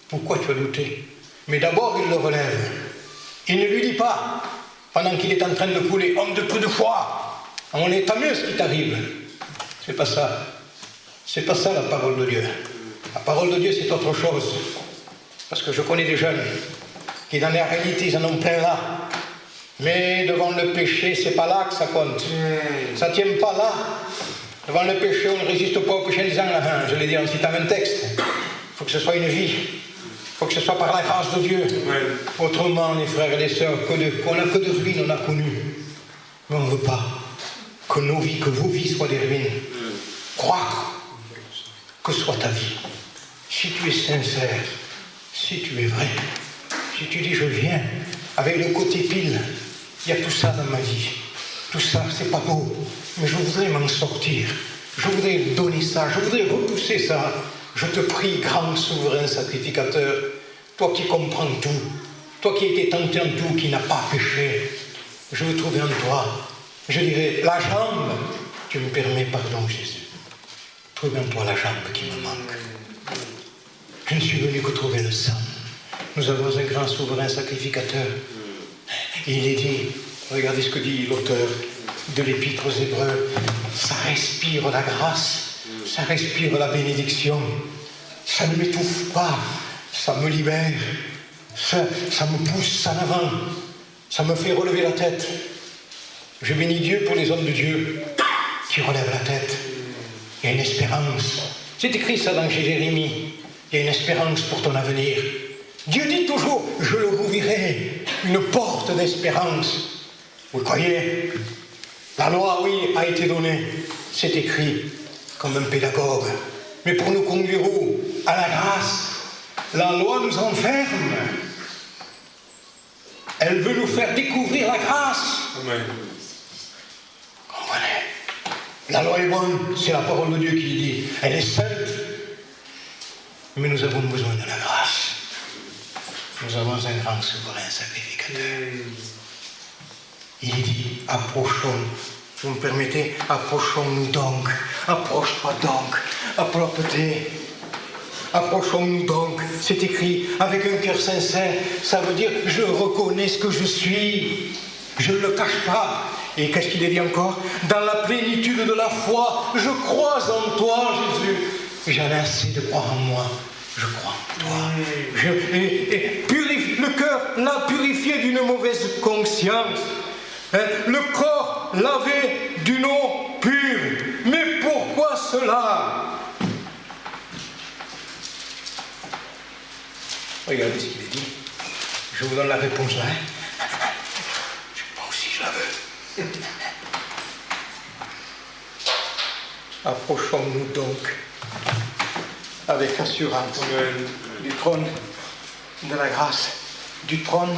pourquoi tu as douté? Mais d'abord, il le relève. Il ne lui dit pas, pendant qu'il est en train de couler, homme de peu de foi, on est tant mieux ce qui t'arrive. C'est pas ça. C'est pas ça la parole de Dieu. La parole de Dieu, c'est autre chose. Parce que je connais des jeunes qui, dans la réalité, ils en ont plein là. Mais devant le péché, c'est pas là que ça compte. Ça tient pas là. Devant le péché, on ne résiste pas au péché en disant, je l'ai dit en citant un texte. Il faut que ce soit une vie. Il faut que ce soit par la grâce de Dieu. Ouais. Autrement, les frères et les sœurs, on n'a que de ruines, on a connu. Mais on ne veut pas que nos vies, que vos vies soient des ruines. Croire que soit ta vie. Si tu es sincère, si tu es vrai, si tu dis je viens avec le côté pile, il y a tout ça dans ma vie. Tout ça, c'est pas beau, mais je voudrais m'en sortir. Je voudrais donner ça, je voudrais repousser ça. Je te prie, grand souverain sacrificateur, toi qui comprends tout, toi qui as été tenté en tout, qui n'as pas péché, je veux trouver en toi, je dirais, la jambe, tu me permets, pardon Jésus, trouve en toi la jambe qui me manque. Je ne suis venu que trouver le sang. Nous avons un grand souverain sacrificateur. Et il est dit, regardez ce que dit l'auteur de l'Épître aux Hébreux, ça respire la grâce. Ça respire la bénédiction, ça ne m'étouffe pas, ça me libère, ça me pousse en avant, ça me fait relever la tête. Je bénis Dieu pour les hommes de Dieu qui relèvent la tête. Il y a une espérance. C'est écrit ça dans Jérémie. Il y a une espérance pour ton avenir. Dieu dit toujours, je le rouvrirai, une porte d'espérance. Vous le croyez? La loi, oui, a été donnée. C'est écrit. Comme un pédagogue. Mais pour nous conduire où? À la grâce. La loi nous enferme. Elle veut nous faire découvrir la grâce. Amen. Comprenez? La loi est bonne, c'est la parole de Dieu qui dit. Elle est sainte. Mais nous avons besoin de la grâce. Nous avons un grand souverain sacrificateur. Il dit, approchons. Vous me permettez, approchons-nous donc. Approche-toi donc. Approchons-nous donc. C'est écrit avec un cœur sincère. Ça veut dire, je reconnais ce que je suis. Je ne le cache pas. Et qu'est-ce qu'il est dit encore? Dans la plénitude de la foi, je crois en toi, Jésus. J'en ai assez de croire en moi. Je crois en toi. Le cœur l'a purifié d'une mauvaise conscience. Le corps lavé d'une eau pure. Mais pourquoi cela? Regardez ce qu'il est dit. Je vous donne la réponse là. Moi aussi je la veux. Approchons-nous donc avec assurance Amen. du trône de la grâce, du trône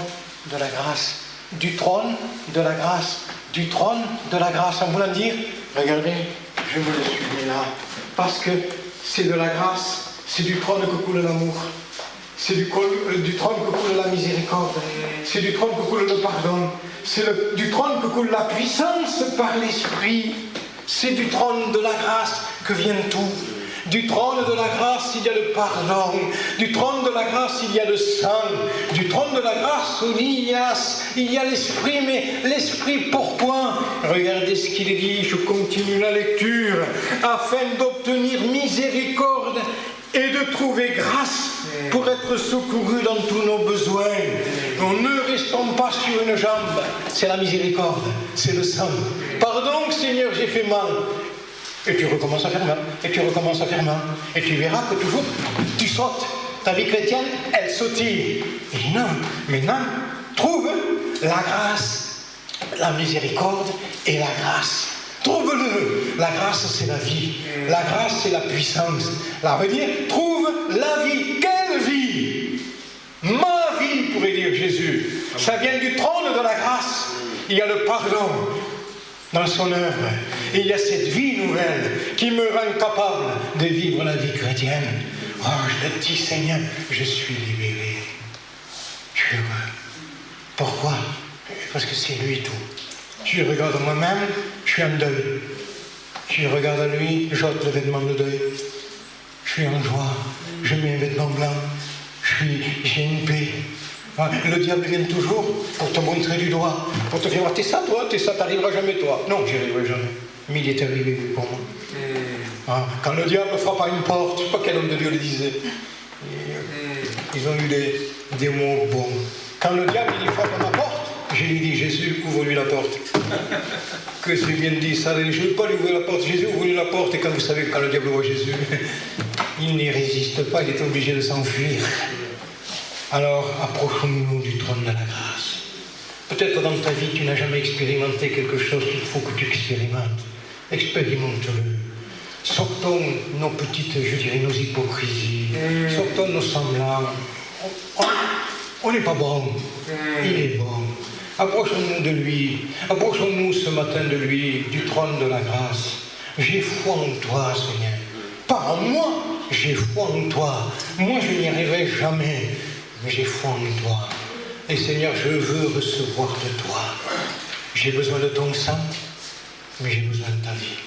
de la grâce, du trône de la grâce, du trône de la grâce. En voulant dire, regardez, je me le suis mis là, parce que c'est de la grâce, c'est du trône que coule l'amour, c'est du trône que coule la miséricorde, c'est du trône que coule le pardon, c'est du trône que coule la puissance par l'Esprit, c'est du trône de la grâce que vient tout. Du trône de la grâce, il y a le pardon. Du trône de la grâce, il y a le sang. Du trône de la grâce, il y a l'Esprit. Mais l'Esprit, pourquoi? Regardez ce qu'il est dit, je continue la lecture. Afin d'obtenir miséricorde et de trouver grâce pour être secouru dans tous nos besoins. Ne restons pas sur une jambe. C'est la miséricorde, c'est le sang. Pardon, Seigneur, j'ai fait mal. Et tu recommences à faire mal, et tu recommences à faire mal, et tu verras que toujours tu sautes. Ta vie chrétienne, elle sautille. Et non, maintenant, trouve la grâce, la miséricorde et la grâce. Trouve-le. La grâce, c'est la vie. La grâce, c'est la puissance. La veut dire, trouve la vie. Quelle vie? Ma vie, pourrait dire Jésus. Ça vient du trône de la grâce. Il y a le pardon dans son œuvre. Et il y a cette vie nouvelle qui me rend capable de vivre la vie chrétienne. Oh, je le dis, Seigneur, je suis libéré. Je suis heureux. Pourquoi? Parce que c'est lui tout. Je regarde moi-même, je suis en deuil. Je regarde à lui, j'ôte le vêtement de deuil. Je suis en joie, je mets un vêtement blanc, j'ai une paix. Le diable vient toujours pour te montrer du doigt, pour te dire, t'es ça toi, t'arriveras jamais toi. Non, j'y arriverai jamais. Mais il est arrivé pour moi. Quand le diable frappe à une porte, je ne sais pas quel homme de Dieu le disait. Ils ont eu des mots bons. Quand le diable il frappe à ma porte, je lui dis, Jésus, ouvre-lui la porte. Que c'est bien dit ça, je ne veux pas lui ouvrir la porte. Jésus, ouvre-lui la porte. Et quand vous savez, quand le diable voit Jésus, il n'y résiste pas, il est obligé de s'enfuir. Alors, approchons-nous du trône de la grâce. Peut-être dans ta vie, tu n'as jamais expérimenté quelque chose qu'il faut que tu expérimentes. Expérimente-le. Sortons nos petites, je dirais, nos hypocrisies. Sortons nos semblants. On n'est pas bon. Il est bon. Approchons-nous de lui. Approchons-nous ce matin de lui, du trône de la grâce. J'ai foi en toi, Seigneur. Pas en moi, j'ai foi en toi. Moi, je n'y arriverai jamais. Mais j'ai foi en toi. Et Seigneur, je veux recevoir de toi. J'ai besoin de ton sang, mais j'ai besoin de ta vie.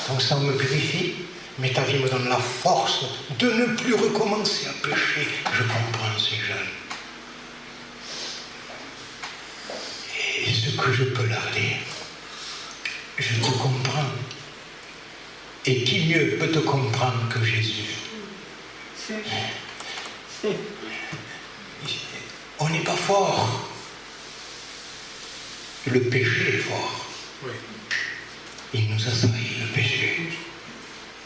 Ton sang me purifie, mais ta vie me donne la force de ne plus recommencer à pécher. Je comprends ces jeunes. Et ce que je peux leur dire, je te comprends. Et qui mieux peut te comprendre que Jésus? On n'est pas fort. Le péché est fort. Oui. Il nous assaille, le péché.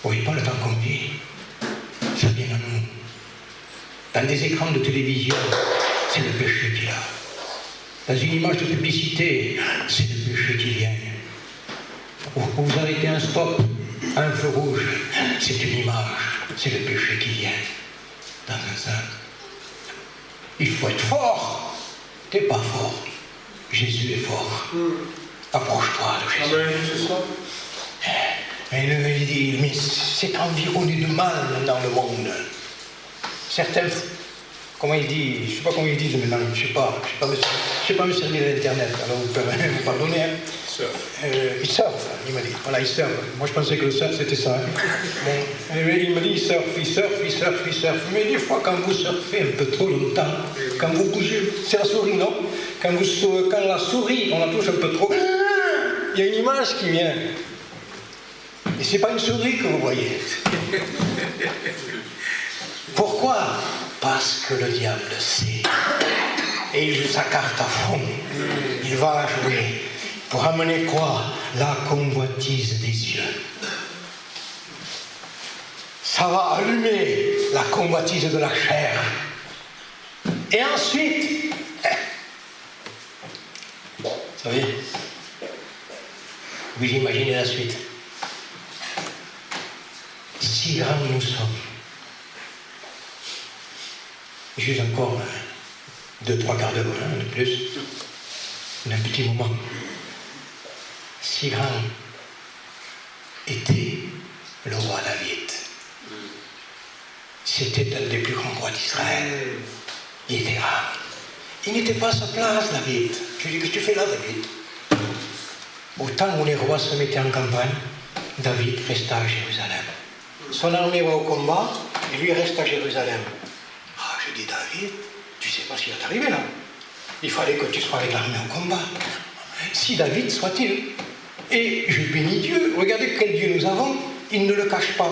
Vous voyez pas le temps qu'on vit? Ça vient à nous. Dans des écrans de télévision, c'est le péché qui est là. Dans une image de publicité, c'est le péché qui vient. Vous arrêtez un stop, un feu rouge, c'est une image, c'est le péché qui vient. Dans un sens. Il faut être fort. T'es pas fort. Jésus est fort. Approche-toi de Jésus. Amen, c'est ça. Et il dit, mais c'est environné de mal dans le monde. Certains, comment il dit, je ne sais pas comment ils disent maintenant, je ne sais pas me servir d'internet, alors vous pouvez me pardonner. Hein. Il surfe, il m'a dit. Voilà, il surfe. Moi je pensais que le surf c'était ça. Hein. Bon, il m'a dit il surfe. Mais des fois quand vous surfez un peu trop longtemps, quand vous bougez, c'est la souris, non? Quand la souris, on la touche un peu trop, il y a une image qui vient. Et c'est pas une souris que vous voyez. Pourquoi? Parce que le diable sait. Et il joue sa carte à fond. Il va la jouer. Pour amener quoi? La convoitise des yeux. Ça va allumer la convoitise de la chair. Et ensuite, vous savez, vous imaginez la suite. Si grands nous sommes, juste encore 2-3 quarts d'heure, de plus, un petit moment. Si grand était le roi David. C'était un des plus grands rois d'Israël. Il était grand. Il n'était pas à sa place, David. Je lui dis, qu'est-ce que tu fais là, David? Au temps où les rois se mettaient en campagne, David resta à Jérusalem. Son armée va au combat, et lui reste à Jérusalem. Ah, je dis, David, tu sais pas ce qui va t'arriver là. Il fallait que tu sois avec l'armée au combat. Si David soit-il. Et je bénis Dieu. Regardez quel Dieu nous avons. Il ne le cache pas.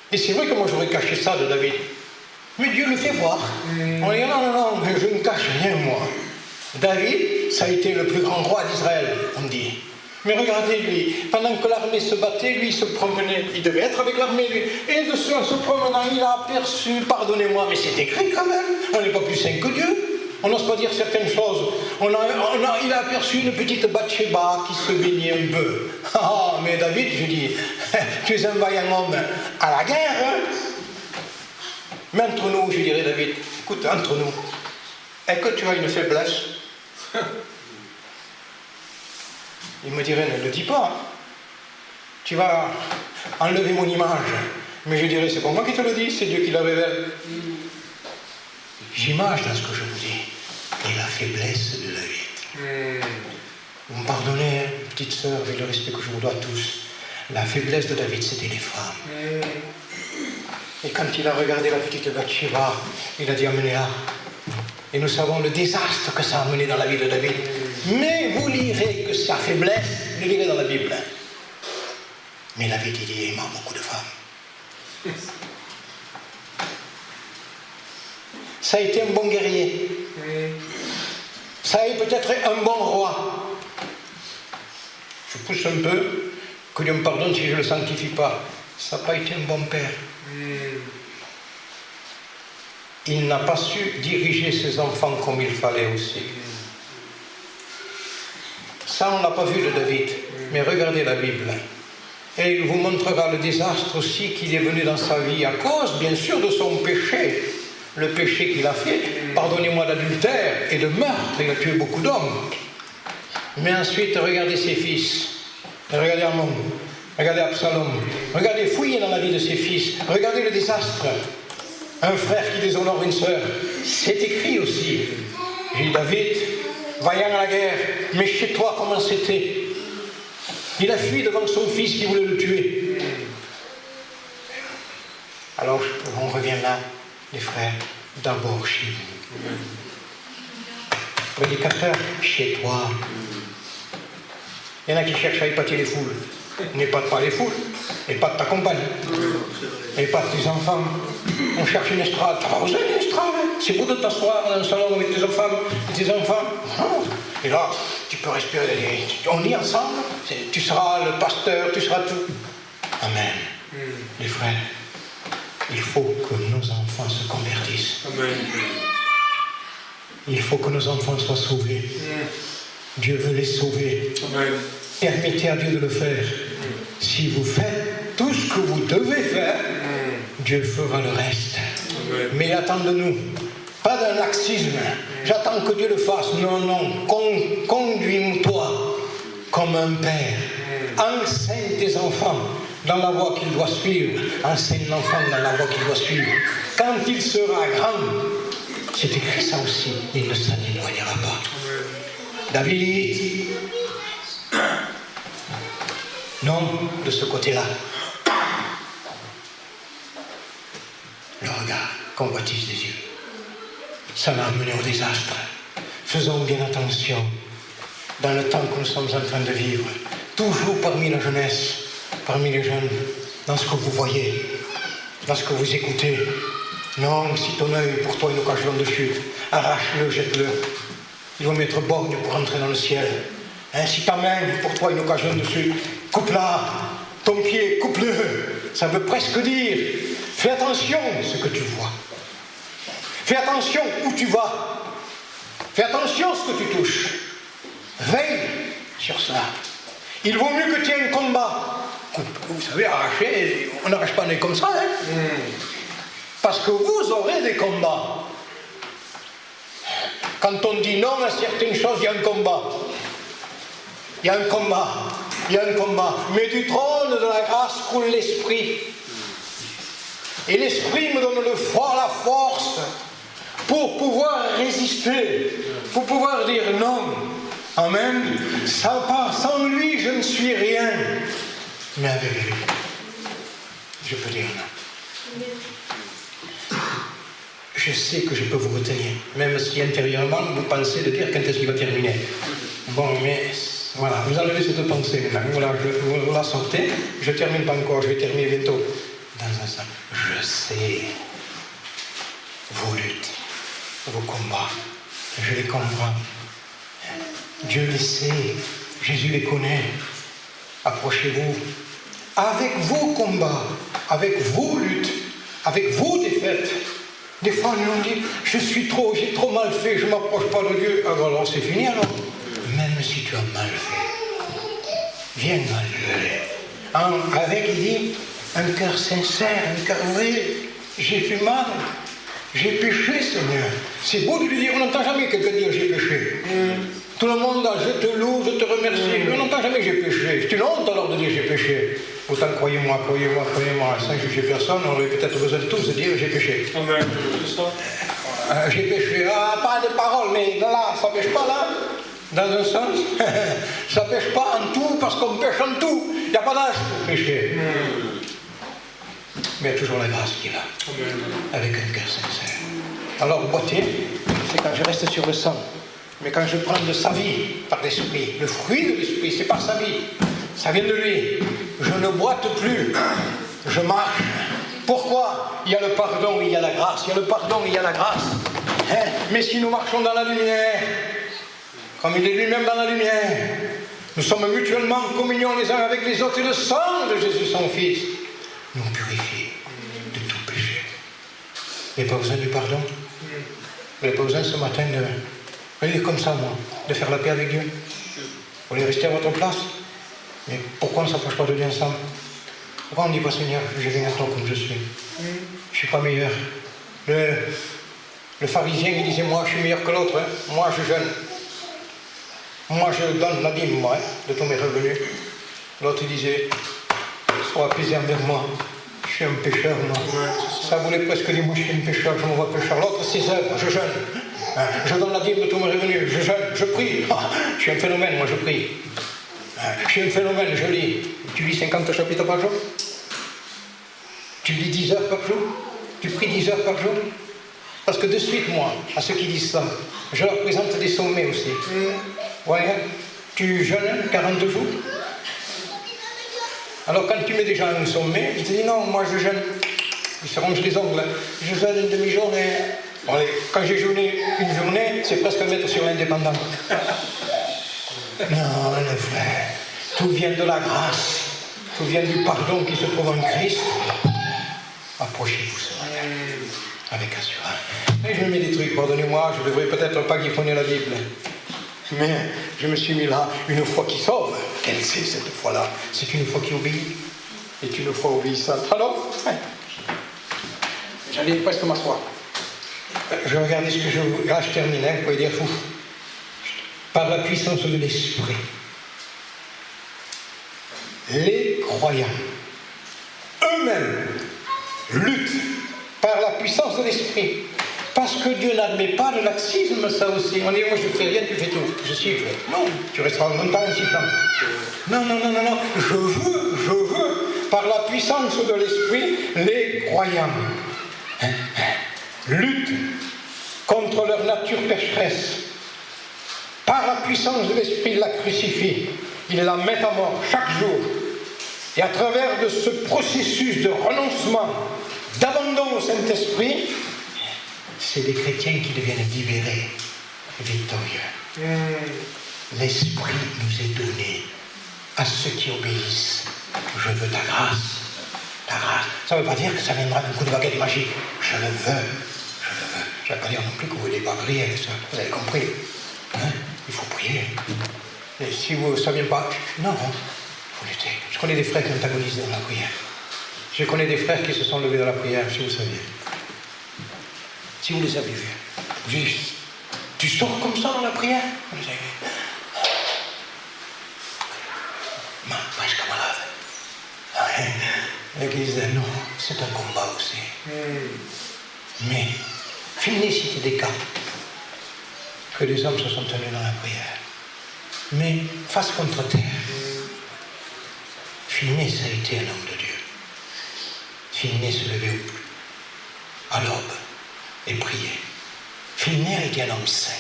Et c'est vrai que moi j'aurais caché ça de David. Mais Dieu le fait voir. On dit non, je ne cache rien moi. David, ça a été le plus grand roi d'Israël, on dit. Mais regardez lui, pendant que l'armée se battait, lui se promenait. Il devait être avec l'armée, lui. Et de ce, en se promenant, il a aperçu, pardonnez-moi, mais c'est écrit quand même. On n'est pas plus saint que Dieu. On n'ose pas dire certaines choses. Il a aperçu une petite Bathsheba qui se baignait un peu. Ah, mais David, je dis, tu es un vaillant homme à la guerre. Hein? Mais entre nous, je dirais, David, écoute, entre nous, est-ce que tu as une faiblesse? Il me dirait, ne le dis pas. Tu vas enlever mon image. Mais je dirais, c'est pas moi qui te le dis, c'est Dieu qui la révèle. J'image dans ce que je vous dis. Et la faiblesse de David. Vous me pardonnez, hein, petite sœur, avec le respect que je vous dois tous. La faiblesse de David, c'était les femmes. Et quand il a regardé la petite Bathsheba, il a dit, amenez-la. Et nous savons le désastre que ça a amené dans la vie de David. Mais vous lirez que sa faiblesse, vous le lirez dans la Bible. Mais David, il aimait beaucoup de femmes. Ça a été un bon guerrier. Ça a été peut-être un bon roi. Je pousse un peu, que Dieu me pardonne si je ne le sanctifie pas. Ça n'a pas été un bon père. Il n'a pas su diriger ses enfants comme il fallait aussi. Ça, on ne l'a pas vu de David. Mais regardez la Bible. Et il vous montrera le désastre aussi qu'il est venu dans sa vie à cause, bien sûr, de son péché. Le péché qu'il a fait, pardonnez-moi d'adultère et de meurtre, il a tué beaucoup d'hommes. Mais ensuite, regardez ses fils, regardez Amnon, regardez Absalom, regardez, fouillez dans la vie de ses fils, regardez le désastre. Un frère qui déshonore une sœur, c'est écrit aussi. J'ai dit, David, vaillant à la guerre, mais chez toi, comment c'était? Il a fui devant son fils qui voulait le tuer. Alors, on revient là. Les frères, d'abord chez vous. Prédicateur, chez toi. Il y en a qui cherchent à épater les foules. N'épate pas les foules, épate ta compagne. Épate tes enfants. On cherche une estrade. Tu vas besoin d'une estrade. C'est beau de t'asseoir dans un salon avec tes femmes et tes enfants. Et là, tu peux respirer. On est ensemble. Tu seras le pasteur, tu seras tout. Amen. Les frères. Il faut que nos enfants se convertissent. Amen. Il faut que nos enfants soient sauvés. Dieu veut les sauver. Amen. Permettez à Dieu de le faire. Si vous faites tout ce que vous devez faire, Dieu fera le reste. Amen. Mais attends-nous. Pas d'un laxisme. J'attends que Dieu le fasse. Non. Conduis-toi comme un père. Enseigne tes enfants dans la voie qu'il doit suivre. Enseigne l'enfant dans la voie qu'il doit suivre. Quand il sera grand, c'est écrit ça aussi, il ne s'en éloignera pas. David, non, de ce côté-là. Le regard, convoitise des yeux. Ça l'a amené au désastre. Faisons bien attention, dans le temps que nous sommes en train de vivre, toujours parmi la jeunesse, parmi les jeunes, dans ce que vous voyez, dans ce que vous écoutez. Non, si ton œil pour toi une occasion de chute, arrache-le, jette-le. Il va mettre borgne pour entrer dans le ciel. Hein, si ta main pour toi une occasion de chute, coupe-la. Ton pied, coupe-le. Ça veut presque dire, fais attention à ce que tu vois. Fais attention où tu vas. Fais attention à ce que tu touches. Veille sur cela. Il vaut mieux que tu aies un combat. Vous savez, arracher, on n'arrache pas un nez comme ça. Hein? Parce que vous aurez des combats. Quand on dit non à certaines choses, il y a un combat. Il y a un combat. Il y a un combat. Mais du trône de la grâce coule l'esprit. Et l'esprit me donne le foi, la force pour pouvoir résister, pour pouvoir dire non. Amen. Sans lui, je ne suis rien. Mais avec lui, je peux dire non. Je sais que je peux vous retenir, même si intérieurement vous pensez de dire quand est-ce qu'il va terminer. Bon, mais voilà, vous enlevez cette pensée maintenant. Voilà, vous la sortez. Je ne termine pas encore, je vais terminer bientôt. Dans un sens, je sais vos luttes, vos combats, je les comprends. Dieu les sait, Jésus les connaît. Approchez-vous avec vos combats, avec vos luttes, avec vos défaites. Des fois, nous on dit, j'ai trop mal fait, je ne m'approche pas de Dieu. Alors c'est fini alors. Même si tu as mal fait, viens à Dieu. Avec, il dit, un cœur sincère, un cœur vrai. J'ai fait mal, j'ai péché, Seigneur. C'est beau de lui dire, on n'entend jamais quelqu'un dire j'ai péché. Tout le monde a, je te loue, je te remercie. Mais on n'entend jamais j'ai péché. C'est une honte alors de dire j'ai péché. Autant croyez-moi, sans juger personne, on aurait peut-être besoin de tous de dire j'ai péché. Amen. J'ai péché, pas de parole, mais là, ça pêche pas là. Dans un sens, ça pêche pas en tout, parce qu'on pêche en tout. Il n'y a pas d'âge pour pécher. Mais il y a toujours la grâce qui est là, avec un cœur sincère. Alors, boiter, c'est quand je reste sur le sang. Mais quand je prends de sa vie, par l'esprit, le fruit de l'esprit, c'est par sa vie. Ça vient de lui. Je ne boite plus, je marche. Pourquoi? Il y a le pardon, il y a la grâce. Il y a le pardon, il y a la grâce. Hein? Mais si nous marchons dans la lumière, comme il est lui-même dans la lumière, nous sommes mutuellement en communion les uns avec les autres, et le sang de Jésus, son Fils, nous purifie de tout péché. Vous n'avez pas besoin du pardon? Vous n'avez pas besoin ce matin de... Vous voyez, comme ça, moi, de faire la paix avec Dieu. Vous voulez rester à votre place? Mais pourquoi on ne s'approche pas de Dieu ensemble? Pourquoi on ne dit pas, Seigneur, je viens à toi comme je suis? Je ne suis pas meilleur. Le pharisien, il disait, moi, je suis meilleur que l'autre. Hein. Moi, je jeûne. Moi, je donne la dîme, moi, de tous mes revenus. L'autre, il disait, sois apaisé envers moi. Je suis un pécheur, moi. Ça voulait presque dire, moi, je suis un pécheur, je me vois pécheur. L'autre, ses œuvres, je jeûne. Je donne la dîme de tous mes revenus, je jeûne, je prie. Je suis un phénomène, moi je prie. Je suis un phénomène, je lis. Tu lis 50 chapitres par jour? Tu lis 10 heures par jour? Tu pries 10 heures par jour? Parce que de suite, moi, à ceux qui disent ça, je leur présente des sommets aussi. Voilà, tu jeûnes 42 jours. Alors quand tu mets déjà un sommet, il te dit non, moi je jeûne. Il se ronge les ongles. Je jeûne une demi-journée. Bon, quand j'ai jeûné une journée, c'est presque mettre sur l'indépendant. Non, le frère, tout vient de la grâce, tout vient du pardon qui se trouve en Christ. Approchez-vous ce matin, avec assurance. Et je mets des trucs, pardonnez-moi, je ne devrais peut-être pas griffonner la Bible. Mais je me suis mis là, une foi qui sauve. Quelle c'est cette foi-là? C'est une foi qui obéit, c'est une foi obéissante. Alors, j'allais presque m'asseoir. Je regardais ce que je... Là, je termine, hein, vous pouvez dire fou. Par la puissance de l'Esprit, les croyants eux-mêmes luttent par la puissance de l'Esprit. Parce que Dieu n'admet pas de laxisme, ça aussi. On dit, moi je fais rien, tu fais tout. Je siffle. Non, tu resteras longtemps en sifflant. Non. Je veux, par la puissance de l'Esprit, les croyants luttent contre leur nature pécheresse. Par la puissance de l'Esprit, il la crucifie. Il la met à mort chaque jour. Et à travers de ce processus de renoncement, d'abandon au Saint-Esprit, c'est des chrétiens qui deviennent libérés, victorieux. L'Esprit nous est donné à ceux qui obéissent. Je veux ta grâce. Ta grâce. Ça ne veut pas dire que ça viendra d'un coup de baguette magique. Je le veux. Ça ne veut pas dire non plus que vous n'allez pas prier avec ça. Vous avez compris. Hein? Il faut prier. Et si vous ne saviez pas, non, faut lutter. Je connais des frères qui antagonisent dans la prière. Je connais des frères qui se sont levés dans la prière, si vous saviez. Si vous les avez vus. Vous dites, tu sors comme ça dans la prière? Vous les avez vus. Presque malade. L'église disait non, c'est un combat aussi. Mais, félicité des cas que les hommes se sont tenus dans la prière. Mais, face contre terre, Phinéas a été un homme de Dieu. Phinéas se levait à l'aube et priait. Phinéas était un homme saint.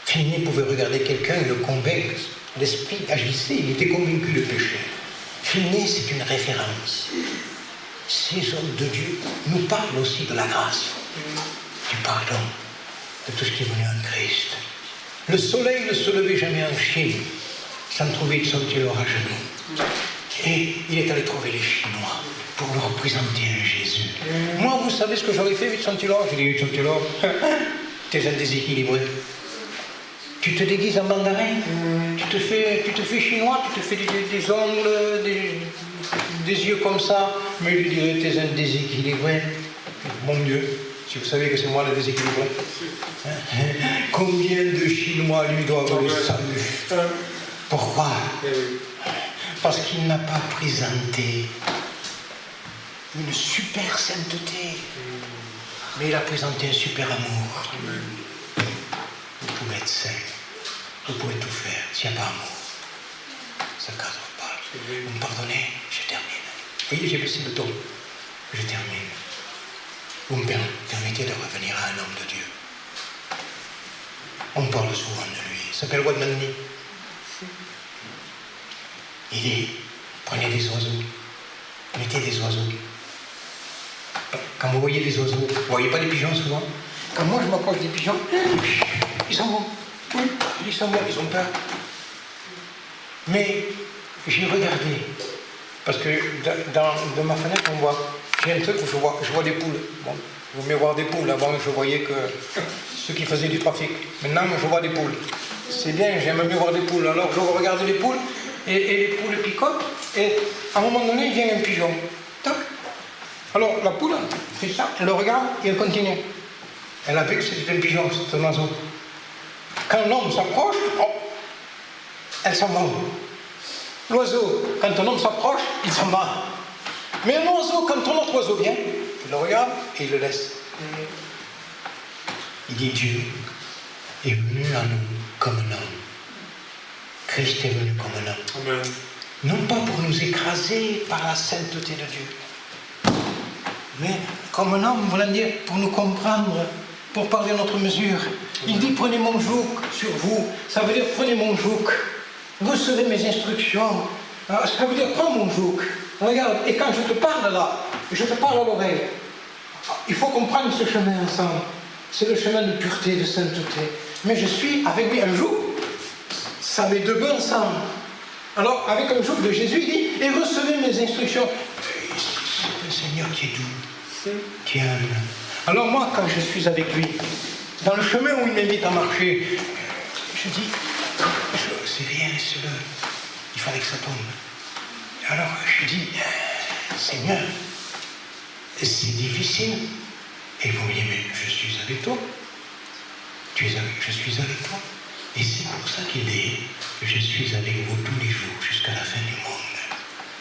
Phinéas pouvait regarder quelqu'un et le convaincre. L'esprit agissait, il était convaincu de péché. Phinéas, c'est une référence. Ces hommes de Dieu nous parlent aussi de la grâce, du pardon, de tout ce qui est venu en Christ. Le soleil ne se levait jamais en Chine sans trouver Tsontélor à genoux. Et il est allé trouver les Chinois pour leur présenter un Jésus. Moi, vous savez ce que j'aurais fait, Tsontélor? J'ai dit, Tsontélor, t'es un déséquilibré. Tu te déguises en mandarin, tu te fais chinois, tu te fais des ongles, des yeux comme ça, mais je dirais, t'es un déséquilibré. Mon Dieu, si vous savez que c'est moi le déséquilibré. Combien de Chinois lui doivent le salut? Pourquoi? Parce qu'il n'a pas présenté une super sainteté, mais il a présenté un super amour. Vous pouvez être saint, vous pouvez tout faire. S'il n'y a pas amour, ça ne cadre pas. Vous me pardonnez, je termine. Vous voyez, j'ai baissé le ton. Je termine. Vous me permettez de revenir à un homme de Dieu. On parle souvent de lui. Il s'appelle Wadman Nee. Il dit, prenez des oiseaux, mettez des oiseaux. Quand vous voyez des oiseaux, vous ne voyez pas des pigeons souvent? Quand moi je m'approche des pigeons, ils sont bons. Oui, ils sont bons, ils ont peur. Mais j'ai regardé, parce que dans ma fenêtre, on voit, j'ai un truc où je vois des poules. Bon, vous pouvez voir des poules. Avant, je voyais que ceux qui faisaient du trafic. Maintenant, je vois des poules. C'est bien, j'aime bien voir des poules. Alors, je regarde les poules, et les poules picotent, et à un moment donné, il vient un pigeon. Toc. Alors, la poule fait ça, elle le regarde, et elle continue. Elle a vu que c'était un pigeon, c'était un oiseau. Quand l'homme s'approche, elle s'en va. L'oiseau, quand un homme s'approche, il s'en va. Mais un oiseau, quand un autre oiseau vient, il le regarde et il le laisse. Il dit, Dieu est venu à nous comme un homme. Christ est venu comme un homme. Amen. Non pas pour nous écraser par la sainteté de Dieu, mais comme un homme, voulant dire pour nous comprendre, pour parler à notre mesure. Il dit, prenez mon joug sur vous. Ça veut dire, prenez mon joug. Recevez mes instructions. Ça veut dire, prends mon joug. Regarde, et quand je te parle là, je te parle à l'oreille. Il faut comprendre ce chemin ensemble. C'est le chemin de pureté, de sainteté. Mais je suis avec lui un joug. Ça met deux bœufs ensemble. Alors, avec un joug de Jésus, il dit, et recevez mes instructions. C'est un Seigneur qui est doux, qui est humble. Alors moi, quand je suis avec lui, dans le chemin où il m'invite à marcher, je dis, c'est bien, laissez-le. Il fallait que ça tombe. Alors je dis, Seigneur, c'est difficile. Et vous me dites, mais je suis avec toi. Je suis avec toi. Et c'est pour ça qu'il dit, je suis avec vous tous les jours jusqu'à la fin du monde.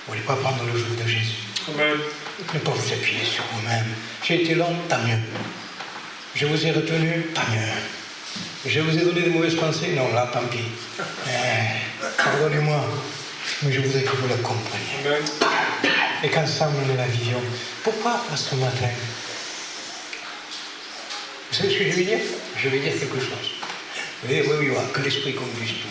Vous ne voulez pas prendre le joug de Jésus. Amen. Ne pas vous appuyer sur vous-même. J'ai été long, tant mieux. Je vous ai retenu, tant mieux. Je vous ai donné de mauvaises pensées, non, là, tant pis. Pardonnez-moi, mais je voudrais que vous la compreniez. Amen. Et qu'ensemble nous la vivions. Pourquoi pas ce matin? Vous savez ce que je vais dire? Je vais dire quelque chose. Oui, que l'esprit conduise tout.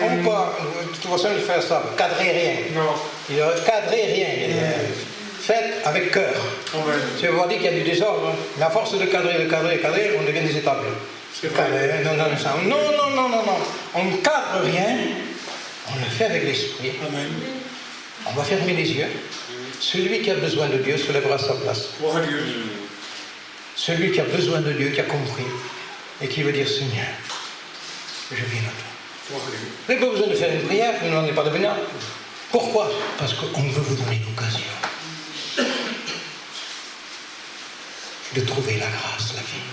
On peut pas, de toute façon, faire ça, cadrer rien. Non. Il ne cadrer rien. Faites avec cœur. Je vous dire qu'il y a du désordre. Mais à force de cadrer, on devient des étables. Non. On ne cadre rien, on le fait avec l'esprit. Amen. On va fermer les yeux. Celui qui a besoin de Dieu se lèvera à sa place. Celui qui a besoin de Dieu, qui a compris, et qui veut dire Seigneur, je viens à toi. Vous n'avez pas besoin de faire une prière, vous ne demandez pas de venir. Pourquoi? Parce qu'on veut vous donner l'occasion de trouver la grâce, la vie.